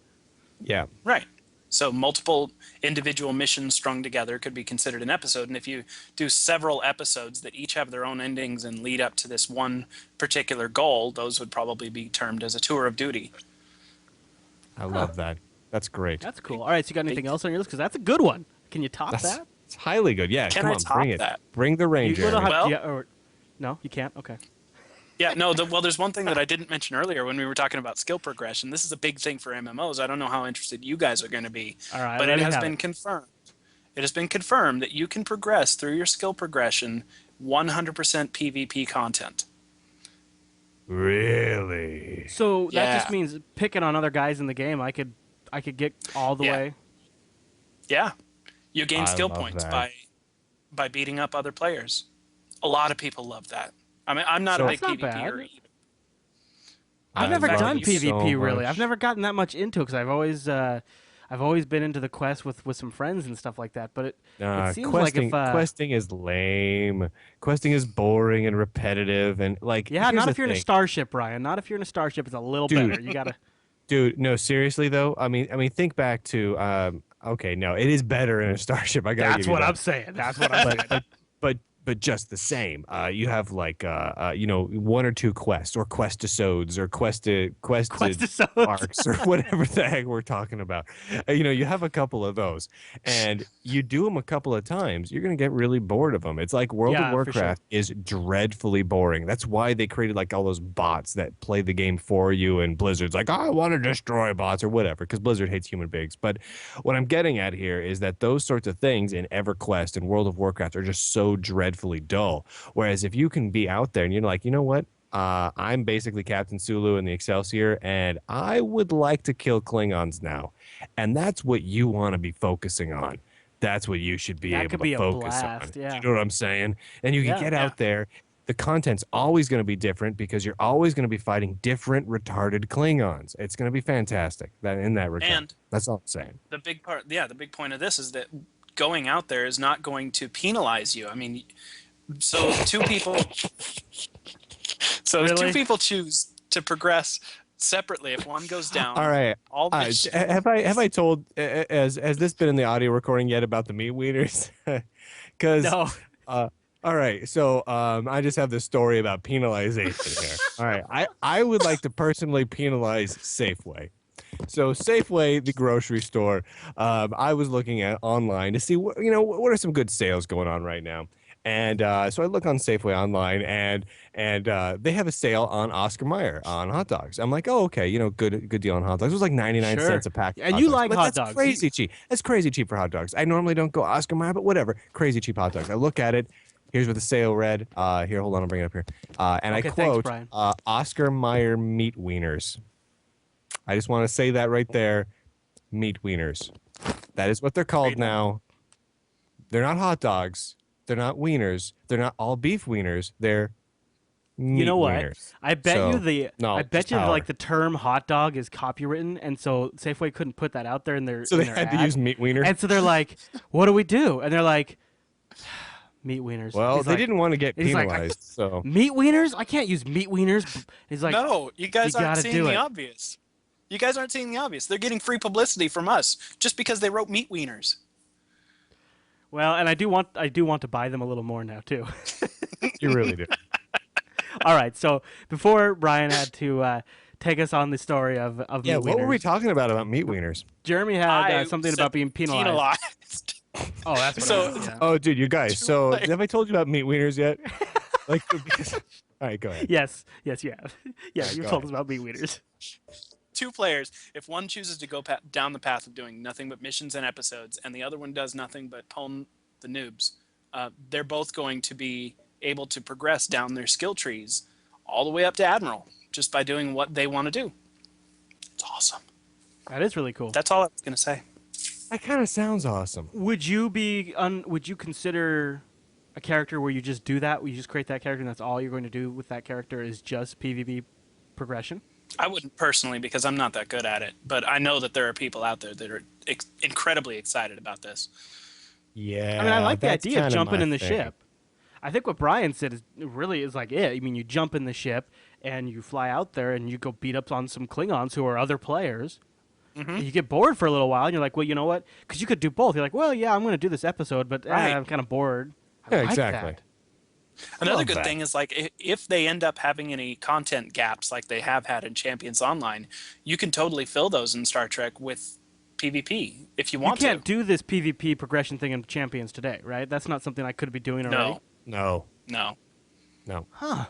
Speaker 2: Yeah.
Speaker 1: Right. So multiple individual missions strung together could be considered an episode. And if you do several episodes that each have their own endings and lead up to this one particular goal, those would probably be termed as a tour of duty.
Speaker 2: I love that. That's great.
Speaker 3: That's cool. All right, so you got anything else on your list? Because that's a good one. Can you top
Speaker 2: That's
Speaker 3: that?
Speaker 2: it's highly good. Yeah.
Speaker 1: Can
Speaker 2: Come
Speaker 1: I
Speaker 2: on,
Speaker 1: top
Speaker 2: bring it.
Speaker 1: that?
Speaker 2: Bring the range.
Speaker 3: You don't
Speaker 2: Jeremy.
Speaker 3: have,
Speaker 1: Well-
Speaker 3: yeah, or, no, you can't. Okay.
Speaker 1: Yeah, no, well, there's one thing that I didn't mention earlier when we were talking about skill progression. This is a big thing for MMOs. I don't know how interested you guys are going to be,
Speaker 3: All right,
Speaker 1: but
Speaker 3: let
Speaker 1: it
Speaker 3: me
Speaker 1: has
Speaker 3: have
Speaker 1: been
Speaker 3: it.
Speaker 1: confirmed. It has been confirmed that you can progress through your skill progression 100% PvP content.
Speaker 2: Really?
Speaker 3: So that just
Speaker 1: Yeah.
Speaker 3: means picking on other guys in the game. I could get all the
Speaker 1: Yeah.
Speaker 3: way.
Speaker 1: Yeah, you gain
Speaker 2: I
Speaker 1: skill
Speaker 2: love
Speaker 1: points
Speaker 2: that.
Speaker 1: by beating up other players. A lot of people love that. I mean, I'm not
Speaker 2: So-
Speaker 1: a big
Speaker 3: That's not
Speaker 1: PvPer
Speaker 3: bad.
Speaker 1: either.
Speaker 3: I've
Speaker 2: I
Speaker 3: never
Speaker 1: love
Speaker 3: done
Speaker 1: it
Speaker 3: PvP
Speaker 2: so
Speaker 3: really.
Speaker 2: much.
Speaker 3: I've never gotten that much into it because I've always been into the quest with some friends and stuff like that. But it seems
Speaker 2: questing,
Speaker 3: like if
Speaker 2: questing is lame. Questing is boring and repetitive, and like
Speaker 3: yeah,
Speaker 2: here's
Speaker 3: not
Speaker 2: the
Speaker 3: if you're in a
Speaker 2: thing.
Speaker 3: starship, Brian. Not if you're in a starship. It's a little
Speaker 2: Dude.
Speaker 3: better. You gotta.
Speaker 2: Dude, no, seriously though. I mean, think back to. Okay, no, it is better in a starship. I gotta
Speaker 3: That's
Speaker 2: give you
Speaker 3: what
Speaker 2: that.
Speaker 3: I'm saying. That's what I'm saying.
Speaker 2: but but just the same. You have like one or two quests or questisodes or quested
Speaker 3: Questisodes.
Speaker 2: arcs or whatever the heck we're talking about. You have a couple of those, and you do them a couple of times, you're gonna get really bored of them. It's like World of
Speaker 3: Yeah, for sure.
Speaker 2: Warcraft is dreadfully boring. That's why they created like all those bots that play the game for you, and Blizzard's like, I want to destroy bots or whatever, because Blizzard hates human beings. But what I'm getting at here is that those sorts of things in EverQuest and World of Warcraft are just so dreadfully dull. Whereas if you can be out there and you're like, you know what? I'm basically Captain Sulu in the Excelsior, and I would like to kill Klingons now. And that's what you want to be focusing on. That's what you should be
Speaker 3: That
Speaker 2: able
Speaker 3: could
Speaker 2: to
Speaker 3: be a
Speaker 2: focus
Speaker 3: blast,
Speaker 2: on.
Speaker 3: yeah.
Speaker 2: Do you know what I'm saying? And you can
Speaker 3: Yeah.
Speaker 2: get out there. The content's always going to be different because you're always going to be fighting different retarded Klingons. It's going to be fantastic in that regard.
Speaker 1: And
Speaker 2: that's all I'm saying.
Speaker 1: the big point of this is that going out there is not going to penalize you. I mean, so two people
Speaker 3: Really?
Speaker 1: choose to progress separately. If one goes down,
Speaker 2: All right.
Speaker 1: all the
Speaker 2: Have I told has this been in the audio recording yet about the meat wieners? Because
Speaker 3: No.
Speaker 2: all right, so I just have this story about penalization here. All right, I would like to personally penalize Safeway. So Safeway, the grocery store, I was looking at online to see what are some good sales going on right now. And so I look on Safeway online, and they have a sale on Oscar Mayer on hot dogs. I'm like, oh, okay, good deal on hot dogs. It was like 99
Speaker 3: Sure.
Speaker 2: cents a pack.
Speaker 3: And
Speaker 2: hot
Speaker 3: you
Speaker 2: dogs.
Speaker 3: like
Speaker 2: But
Speaker 3: hot
Speaker 2: that's
Speaker 3: dogs.
Speaker 2: crazy cheap. That's crazy cheap for hot dogs. I normally don't go Oscar Mayer, but whatever. Crazy cheap hot dogs. I look at it. Here's what the sale read. Here, hold on, I'll bring it up here. And
Speaker 3: Okay,
Speaker 2: I
Speaker 3: thanks,
Speaker 2: quote,
Speaker 3: Brian.
Speaker 2: Oscar Mayer meat wieners. I just want to say that right there. Meat wieners. That is what they're called
Speaker 1: Great.
Speaker 2: now. They're not hot dogs. They're not wieners. They're not all beef wieners. They're meat
Speaker 3: You know what?
Speaker 2: wieners.
Speaker 3: I bet
Speaker 2: So,
Speaker 3: you
Speaker 2: no,
Speaker 3: I bet
Speaker 2: just
Speaker 3: you
Speaker 2: power.
Speaker 3: like the term hot dog is copywritten, and so Safeway couldn't put that out there in their
Speaker 2: So they
Speaker 3: in their
Speaker 2: had to
Speaker 3: ad.
Speaker 2: use meat wiener.
Speaker 3: And so they're like, "What do we do?" And they're like, "Meat wieners."
Speaker 2: Well,
Speaker 3: He's
Speaker 2: they
Speaker 3: like,
Speaker 2: didn't want to get
Speaker 3: he's like,
Speaker 2: penalized. So
Speaker 3: "Meat wieners? I can't use meat wieners." He's like,
Speaker 1: no, you guys
Speaker 3: "You
Speaker 1: aren't
Speaker 3: gotta
Speaker 1: seeing
Speaker 3: do
Speaker 1: the
Speaker 3: it."
Speaker 1: obvious. You guys aren't seeing the obvious. They're getting free publicity from us just because they wrote meat wieners.
Speaker 3: Well, and I do want to buy them a little more now too.
Speaker 2: you really do.
Speaker 3: All right, so before Brian had to take us on the story of
Speaker 2: Yeah,
Speaker 3: meat
Speaker 2: what were we
Speaker 3: wieners,
Speaker 2: talking about meat wieners?
Speaker 3: Jeremy had
Speaker 1: I
Speaker 3: something
Speaker 1: said
Speaker 3: about being penalized. Oh, that's what
Speaker 1: So-
Speaker 3: I meant, yeah.
Speaker 2: Oh, dude, you guys. So
Speaker 1: late.
Speaker 2: have I told you about meat wieners yet? Like, because, all right, go ahead.
Speaker 3: Yes, you have. Yeah,
Speaker 2: Alright,
Speaker 3: you
Speaker 2: go
Speaker 3: told
Speaker 2: ahead.
Speaker 3: us about meat wieners.
Speaker 1: Two players, if one chooses to go down the path of doing nothing but missions and episodes, and the other one does nothing but pwn the noobs, they're both going to be able to progress down their skill trees all the way up to Admiral just by doing what they want to do. It's awesome.
Speaker 3: That is really cool.
Speaker 1: That's all I was going to say.
Speaker 2: That kind of sounds awesome.
Speaker 3: Would you consider a character where you just do that? Where you just create that character and that's all you're going to do with that character is just PvP progression?
Speaker 1: I wouldn't personally because I'm not that good at it, but I know that there are people out there that are incredibly excited about this.
Speaker 2: Yeah.
Speaker 3: I mean, I like the
Speaker 2: that's
Speaker 3: idea of
Speaker 2: kinda
Speaker 3: jumping
Speaker 2: my
Speaker 3: in the
Speaker 2: thing.
Speaker 3: ship. I think what Brian said is like it. I mean, you jump in the ship and you fly out there and you go beat up on some Klingons who are other players.
Speaker 1: Mm-hmm.
Speaker 3: You get bored for a little while and you're like, well, you know what? Because you could do both. You're like, well, yeah, I'm going to do this episode, but
Speaker 1: Right.
Speaker 3: I'm kind of bored. I
Speaker 2: Yeah,
Speaker 3: like
Speaker 2: exactly.
Speaker 3: that.
Speaker 1: Another
Speaker 2: Love
Speaker 1: good
Speaker 2: that.
Speaker 1: thing is like if they end up having any content gaps like they have had in Champions Online, you can totally fill those in Star Trek with PvP if you
Speaker 3: You
Speaker 1: want
Speaker 3: can't
Speaker 1: to.
Speaker 3: do this PvP progression thing in Champions today, right? That's not something I could be doing already.
Speaker 1: No,
Speaker 2: No.
Speaker 1: no.
Speaker 2: No.
Speaker 3: Huh.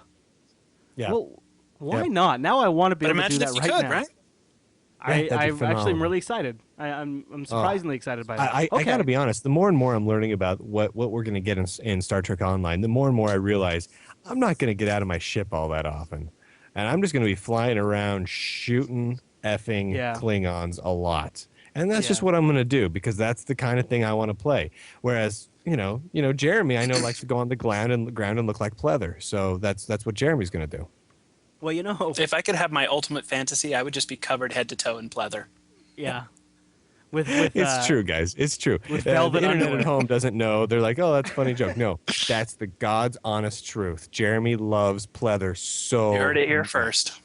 Speaker 2: Yeah.
Speaker 3: Well, why
Speaker 2: Yep.
Speaker 3: not? Now I want to be
Speaker 1: But
Speaker 3: able to do
Speaker 1: imagine
Speaker 3: that
Speaker 1: if you
Speaker 3: right
Speaker 1: could,
Speaker 3: now.
Speaker 1: right?
Speaker 2: Yeah, that'd be
Speaker 3: I actually am
Speaker 2: phenomenal.
Speaker 3: really excited. I'm surprisingly excited by that.
Speaker 2: I
Speaker 3: okay.
Speaker 2: got to be honest. The more and more I'm learning about what we're going to get in Star Trek Online, the more and more I realize I'm not going to get out of my ship all that often, and I'm just going to be flying around shooting effing
Speaker 3: Yeah.
Speaker 2: Klingons a lot, and that's just
Speaker 3: Yeah.
Speaker 2: what I'm going to do because that's the kind of thing I want to play. Whereas Jeremy, I know likes to go on the ground and look like pleather, so that's what Jeremy's going to do.
Speaker 3: Well, you know,
Speaker 1: If I could have my ultimate fantasy, I would just be covered head to toe in pleather.
Speaker 3: yeah. With
Speaker 2: It's true, guys. It's true.
Speaker 3: with
Speaker 2: The
Speaker 3: velvet
Speaker 2: internet
Speaker 3: underwear.
Speaker 2: at home doesn't know. They're like, oh, that's a funny joke. No, that's the God's honest truth. Jeremy loves pleather so
Speaker 1: You heard it here
Speaker 2: much.
Speaker 1: first.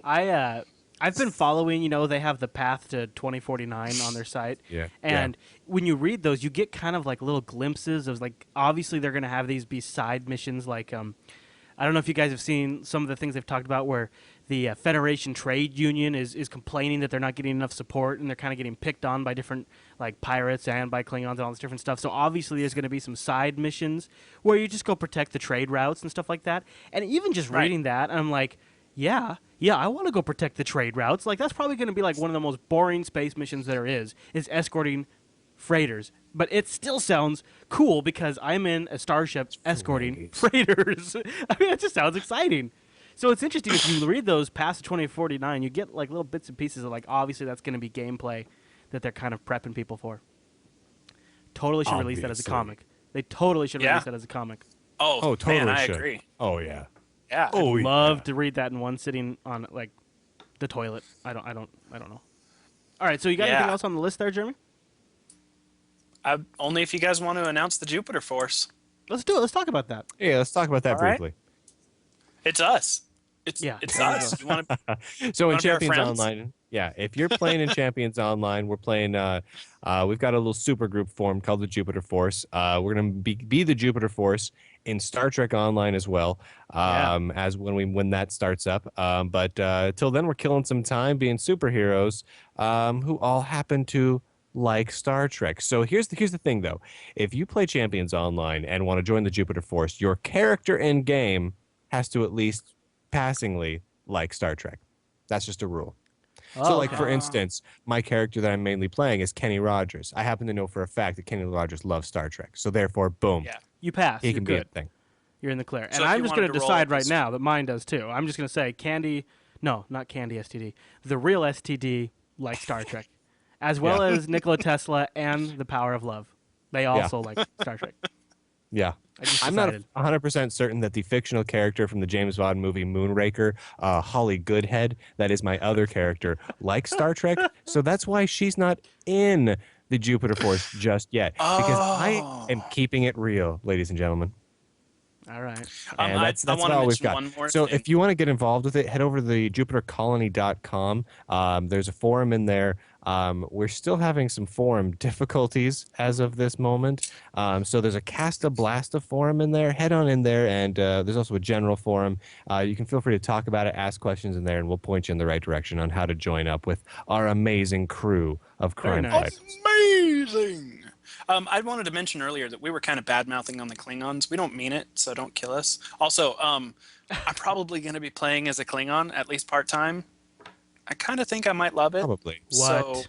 Speaker 3: I I've been following, they have the path to 2049 on their site.
Speaker 2: Yeah,
Speaker 3: And when you read those, you get kind of like little glimpses of like, obviously they're going to have these be side missions. Like, I don't know if you guys have seen some of the things they've talked about where the Federation Trade Union is complaining that they're not getting enough support and they're kind of getting picked on by different like pirates and by Klingons and all this different stuff. So obviously there's going to be some side missions where you just go protect the trade routes and stuff like that. And even just reading that, I'm like, yeah, I want to go protect the trade routes. Like that's probably going to be like one of the most boring space missions there is escorting freighters. But it still sounds cool because I'm in a starship escorting freighters. I mean, it just sounds exciting. So it's interesting if you read those past 2049, you get like little bits and pieces of like obviously that's going to be gameplay that they're kind of prepping people for. Totally should release that as a comic. They totally should release that as a comic.
Speaker 1: Oh,
Speaker 2: totally
Speaker 1: man, I
Speaker 2: should.
Speaker 1: agree.
Speaker 2: Oh yeah.
Speaker 1: Yeah.
Speaker 2: Oh,
Speaker 3: I'd love to read that in one sitting on like the toilet. I don't know. All right, so you got anything else on the list there, Jeremy?
Speaker 1: Only if you guys want to announce the Jupiter Force.
Speaker 3: Let's do it. Let's talk about that.
Speaker 2: Yeah, let's talk about that
Speaker 1: All right.
Speaker 2: briefly.
Speaker 1: It's us. It's us. You want to?
Speaker 2: So in
Speaker 1: be our
Speaker 2: Champions
Speaker 1: friends?
Speaker 2: Online, if you're playing in Champions Online, we're playing. We've got a little super group formed called the Jupiter Force. We're gonna be the Jupiter Force in Star Trek Online as well. As when that starts up. But till then, we're killing some time being superheroes who all happen to like Star Trek. So here's the thing though. If you play Champions Online and want to join the Jupiter Force, your character in game has to at least passingly like Star Trek. That's just a rule. So like for instance, my character that I'm mainly playing is Kenny Rogers. I happen to know for a fact that Kenny Rogers loves Star Trek. So therefore, boom.
Speaker 1: Yeah.
Speaker 3: You pass.
Speaker 2: He
Speaker 3: You're
Speaker 2: can
Speaker 3: good.
Speaker 2: be a thing.
Speaker 3: You're in the clear.
Speaker 1: So
Speaker 3: And
Speaker 1: if
Speaker 3: I'm
Speaker 1: you
Speaker 3: just going
Speaker 1: wanted
Speaker 3: to
Speaker 1: to roll
Speaker 3: decide
Speaker 1: up
Speaker 3: right
Speaker 1: this-
Speaker 3: now that mine does too. I'm just going to say not Candy STD. The real STD likes Star Trek, as well as Nikola Tesla and The Power of Love. They also like Star Trek.
Speaker 2: Yeah.
Speaker 3: I just
Speaker 2: I'm not
Speaker 3: decided.
Speaker 2: 100% certain that the fictional character from the James Bond movie Moonraker, Holly Goodhead, that is my other character, likes Star Trek. So that's why she's not in the Jupiter Force just yet. Because I am keeping it real, ladies and gentlemen.
Speaker 3: All right.
Speaker 2: And that's
Speaker 1: I wanna
Speaker 2: all we've
Speaker 1: mention
Speaker 2: got.
Speaker 1: one more
Speaker 2: So
Speaker 1: thing.
Speaker 2: if you want to get involved with it, head over to the jupitercolony.com. There's a forum in there. We're still having some forum difficulties as of this moment. So there's a Casta Blasta forum in there. Head on in there, and there's also a general forum. You can feel free to talk about it, ask questions in there, and we'll point you in the right direction on how to join up with our amazing crew of crime
Speaker 3: nice.
Speaker 2: fighters.
Speaker 1: Amazing. I wanted to mention earlier that we were kind of bad-mouthing on the Klingons. We don't mean it, so don't kill us. Also, I'm probably going to be playing as a Klingon, at least part-time. I kind of think I might love it.
Speaker 2: Probably.
Speaker 1: So,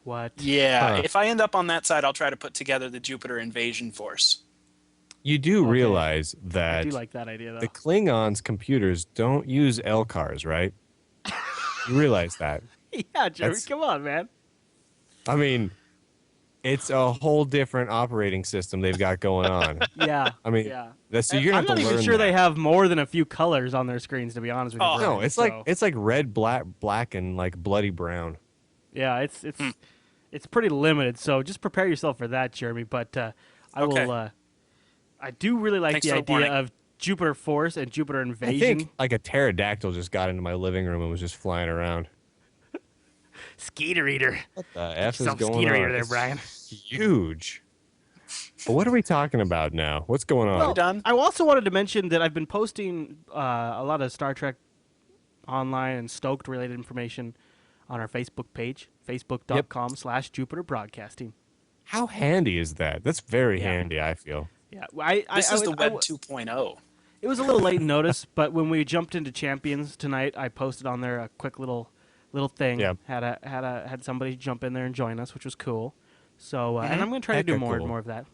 Speaker 3: What?
Speaker 1: yeah,
Speaker 2: Huh.
Speaker 1: if I end up on that side, I'll try to put together the Jupiter Invasion Force.
Speaker 2: You do
Speaker 3: Okay.
Speaker 2: realize
Speaker 3: I
Speaker 2: that
Speaker 3: do like that idea though.
Speaker 2: the Klingons' computers don't use LCARs, right? You realize that.
Speaker 3: Yeah, Jeremy,
Speaker 2: That's-
Speaker 3: come on, man.
Speaker 2: I mean, it's a whole different operating system they've got going on.
Speaker 3: Yeah.
Speaker 2: I mean,
Speaker 3: yeah.
Speaker 2: so you're gonna
Speaker 3: I'm
Speaker 2: have
Speaker 3: not
Speaker 2: to
Speaker 3: even
Speaker 2: learn
Speaker 3: sure they
Speaker 2: that.
Speaker 3: have more than a few colors on their screens, to be honest with you.
Speaker 1: Oh,
Speaker 3: Brian,
Speaker 2: No, it's
Speaker 3: so-
Speaker 2: like red, black, and like bloody brown.
Speaker 3: Yeah, it's pretty limited. So just prepare yourself for that, Jeremy. But I
Speaker 1: Okay.
Speaker 3: will. I do really like
Speaker 1: Thanks
Speaker 3: the
Speaker 1: for the
Speaker 3: idea
Speaker 1: warning.
Speaker 3: of Jupiter Force and Jupiter
Speaker 2: I
Speaker 3: Invasion.
Speaker 2: think like a pterodactyl just got into my living room and was just flying around.
Speaker 3: Skeeter Eater.
Speaker 2: What the F is
Speaker 3: Yourself
Speaker 2: going
Speaker 3: Skeeter
Speaker 2: on?
Speaker 3: Eater there,
Speaker 2: It's
Speaker 3: Brian.
Speaker 2: huge. But what are we talking about now? What's going on?
Speaker 1: we done?
Speaker 3: I also wanted to mention that I've been posting a lot of Star Trek online and Stoked related information on our Facebook page, facebook.com/Jupiter Broadcasting.
Speaker 2: How handy is that? That's very
Speaker 3: Yeah.
Speaker 2: handy, I feel.
Speaker 3: Yeah,
Speaker 1: This is the
Speaker 3: I
Speaker 1: Web oh. 2.0.
Speaker 3: It was a little late notice, but when we jumped into Champions tonight, I posted on there a quick little thing.
Speaker 2: Yeah.
Speaker 3: Had somebody jump in there and join us, which was cool. So and I'm going to try to do
Speaker 2: Hecka
Speaker 3: more
Speaker 2: cool.
Speaker 3: of that.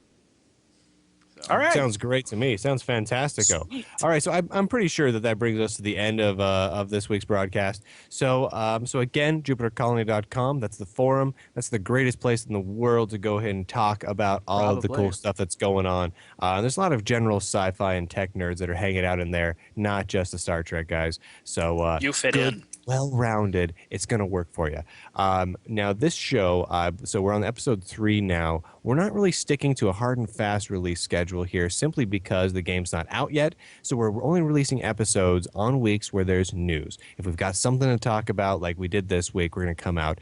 Speaker 1: All right.
Speaker 2: Sounds great to me. Sounds fantastico.
Speaker 1: Sweet.
Speaker 2: All right, so I'm pretty sure that brings us to the end of this week's broadcast. So again, JupiterColony.com. That's the forum. That's the greatest place in the world to go ahead and talk about all of the
Speaker 3: Probably.
Speaker 2: cool stuff that's going on. There's a lot of general sci-fi and tech nerds that are hanging out in there, not just the Star Trek guys. So
Speaker 1: You fit in.
Speaker 2: well-rounded, it's going to work for you. Now, this show, so we're on episode 3 now. We're not really sticking to a hard and fast release schedule here simply because the game's not out yet. So we're only releasing episodes on weeks where there's news. If we've got something to talk about, like we did this week, we're going to come out.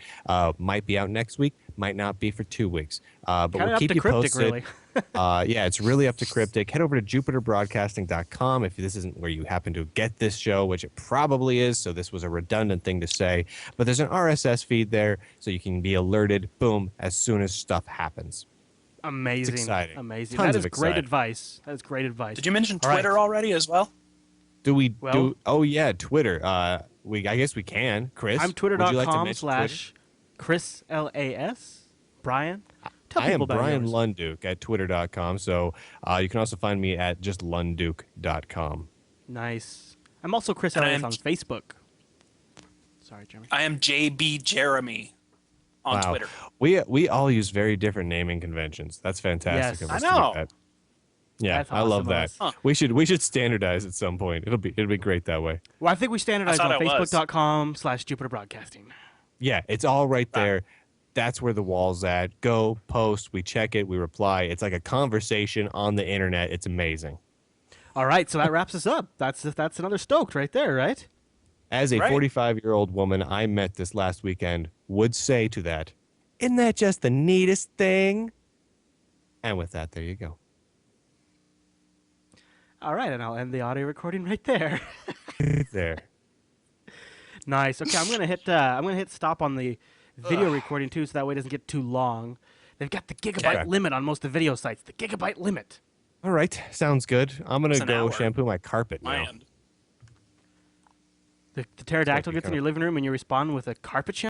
Speaker 2: Might be out next week, might not be for 2 weeks. But
Speaker 3: Kinda
Speaker 2: we'll
Speaker 3: up
Speaker 2: keep
Speaker 3: to
Speaker 2: you
Speaker 3: Cryptic,
Speaker 2: posted.
Speaker 3: really.
Speaker 2: Yeah, it's really up to Cryptic. Head over to jupiterbroadcasting.com if this isn't where you happen to get this show, which it probably is, so this was a redundant thing to say. But there's an RSS feed there, so you can be alerted, boom, as soon as stuff happens.
Speaker 3: Amazing.
Speaker 2: It's exciting.
Speaker 3: Amazing.
Speaker 2: Tons
Speaker 3: That
Speaker 2: of
Speaker 3: is great
Speaker 2: exciting.
Speaker 3: advice. That is great advice.
Speaker 1: Did you mention
Speaker 3: All right.
Speaker 1: Twitter already as well?
Speaker 2: Do we
Speaker 3: Well-
Speaker 2: do? Oh yeah, Twitter. I guess we can. Chris,
Speaker 3: I'm
Speaker 2: would you like to
Speaker 3: twitter.com
Speaker 2: mention
Speaker 3: slash Chris LAS. Brian? Tell
Speaker 2: I am
Speaker 3: people about
Speaker 2: Brian
Speaker 3: yours.
Speaker 2: Lunduke at twitter.com. So you can also find me at just lunduke.com.
Speaker 3: Nice. I'm also Chris
Speaker 1: And I
Speaker 3: LAS
Speaker 1: am-
Speaker 3: on Facebook. Sorry, Jeremy.
Speaker 1: I am JB Jeremy on
Speaker 2: Wow.
Speaker 1: Twitter.
Speaker 2: We all use very different naming conventions. That's fantastic.
Speaker 3: Yes.
Speaker 2: of
Speaker 1: I
Speaker 2: us to do
Speaker 1: know.
Speaker 2: that. Yeah,
Speaker 3: That's
Speaker 2: I love
Speaker 3: awesome of
Speaker 2: that.
Speaker 3: us.
Speaker 1: Huh.
Speaker 2: We should standardize at some point. It'll be great that way.
Speaker 3: Well, I think we standardized
Speaker 1: I
Speaker 3: on
Speaker 1: thought it was.
Speaker 3: facebook.com slash Jupiter Broadcasting.
Speaker 2: Yeah, it's all right there. That's where the wall's at. Go post. We check it. We reply. It's like a conversation on the internet. It's amazing.
Speaker 3: All right, so that wraps us up. That's another Stoked right there, right?
Speaker 2: As a
Speaker 1: Right.
Speaker 2: 45-year-old woman I met this last weekend would say to that, isn't that just the neatest thing? And with that, there you go.
Speaker 3: All right, and I'll end the audio recording right there.
Speaker 2: There.
Speaker 3: Nice. Okay, I'm gonna hit stop on the video recording too, so that way it doesn't get too long. They've got the gigabyte
Speaker 2: Okay.
Speaker 3: limit on most of the video sites. The gigabyte limit.
Speaker 2: All right. Sounds good. I'm going
Speaker 1: It's
Speaker 2: to
Speaker 1: an
Speaker 2: go
Speaker 1: hour.
Speaker 2: shampoo my carpet
Speaker 1: My
Speaker 2: now.
Speaker 1: end.
Speaker 3: The pterodactyl
Speaker 2: be
Speaker 3: gets in
Speaker 2: kinda-
Speaker 3: your living room and you respond with a carpet shampoo.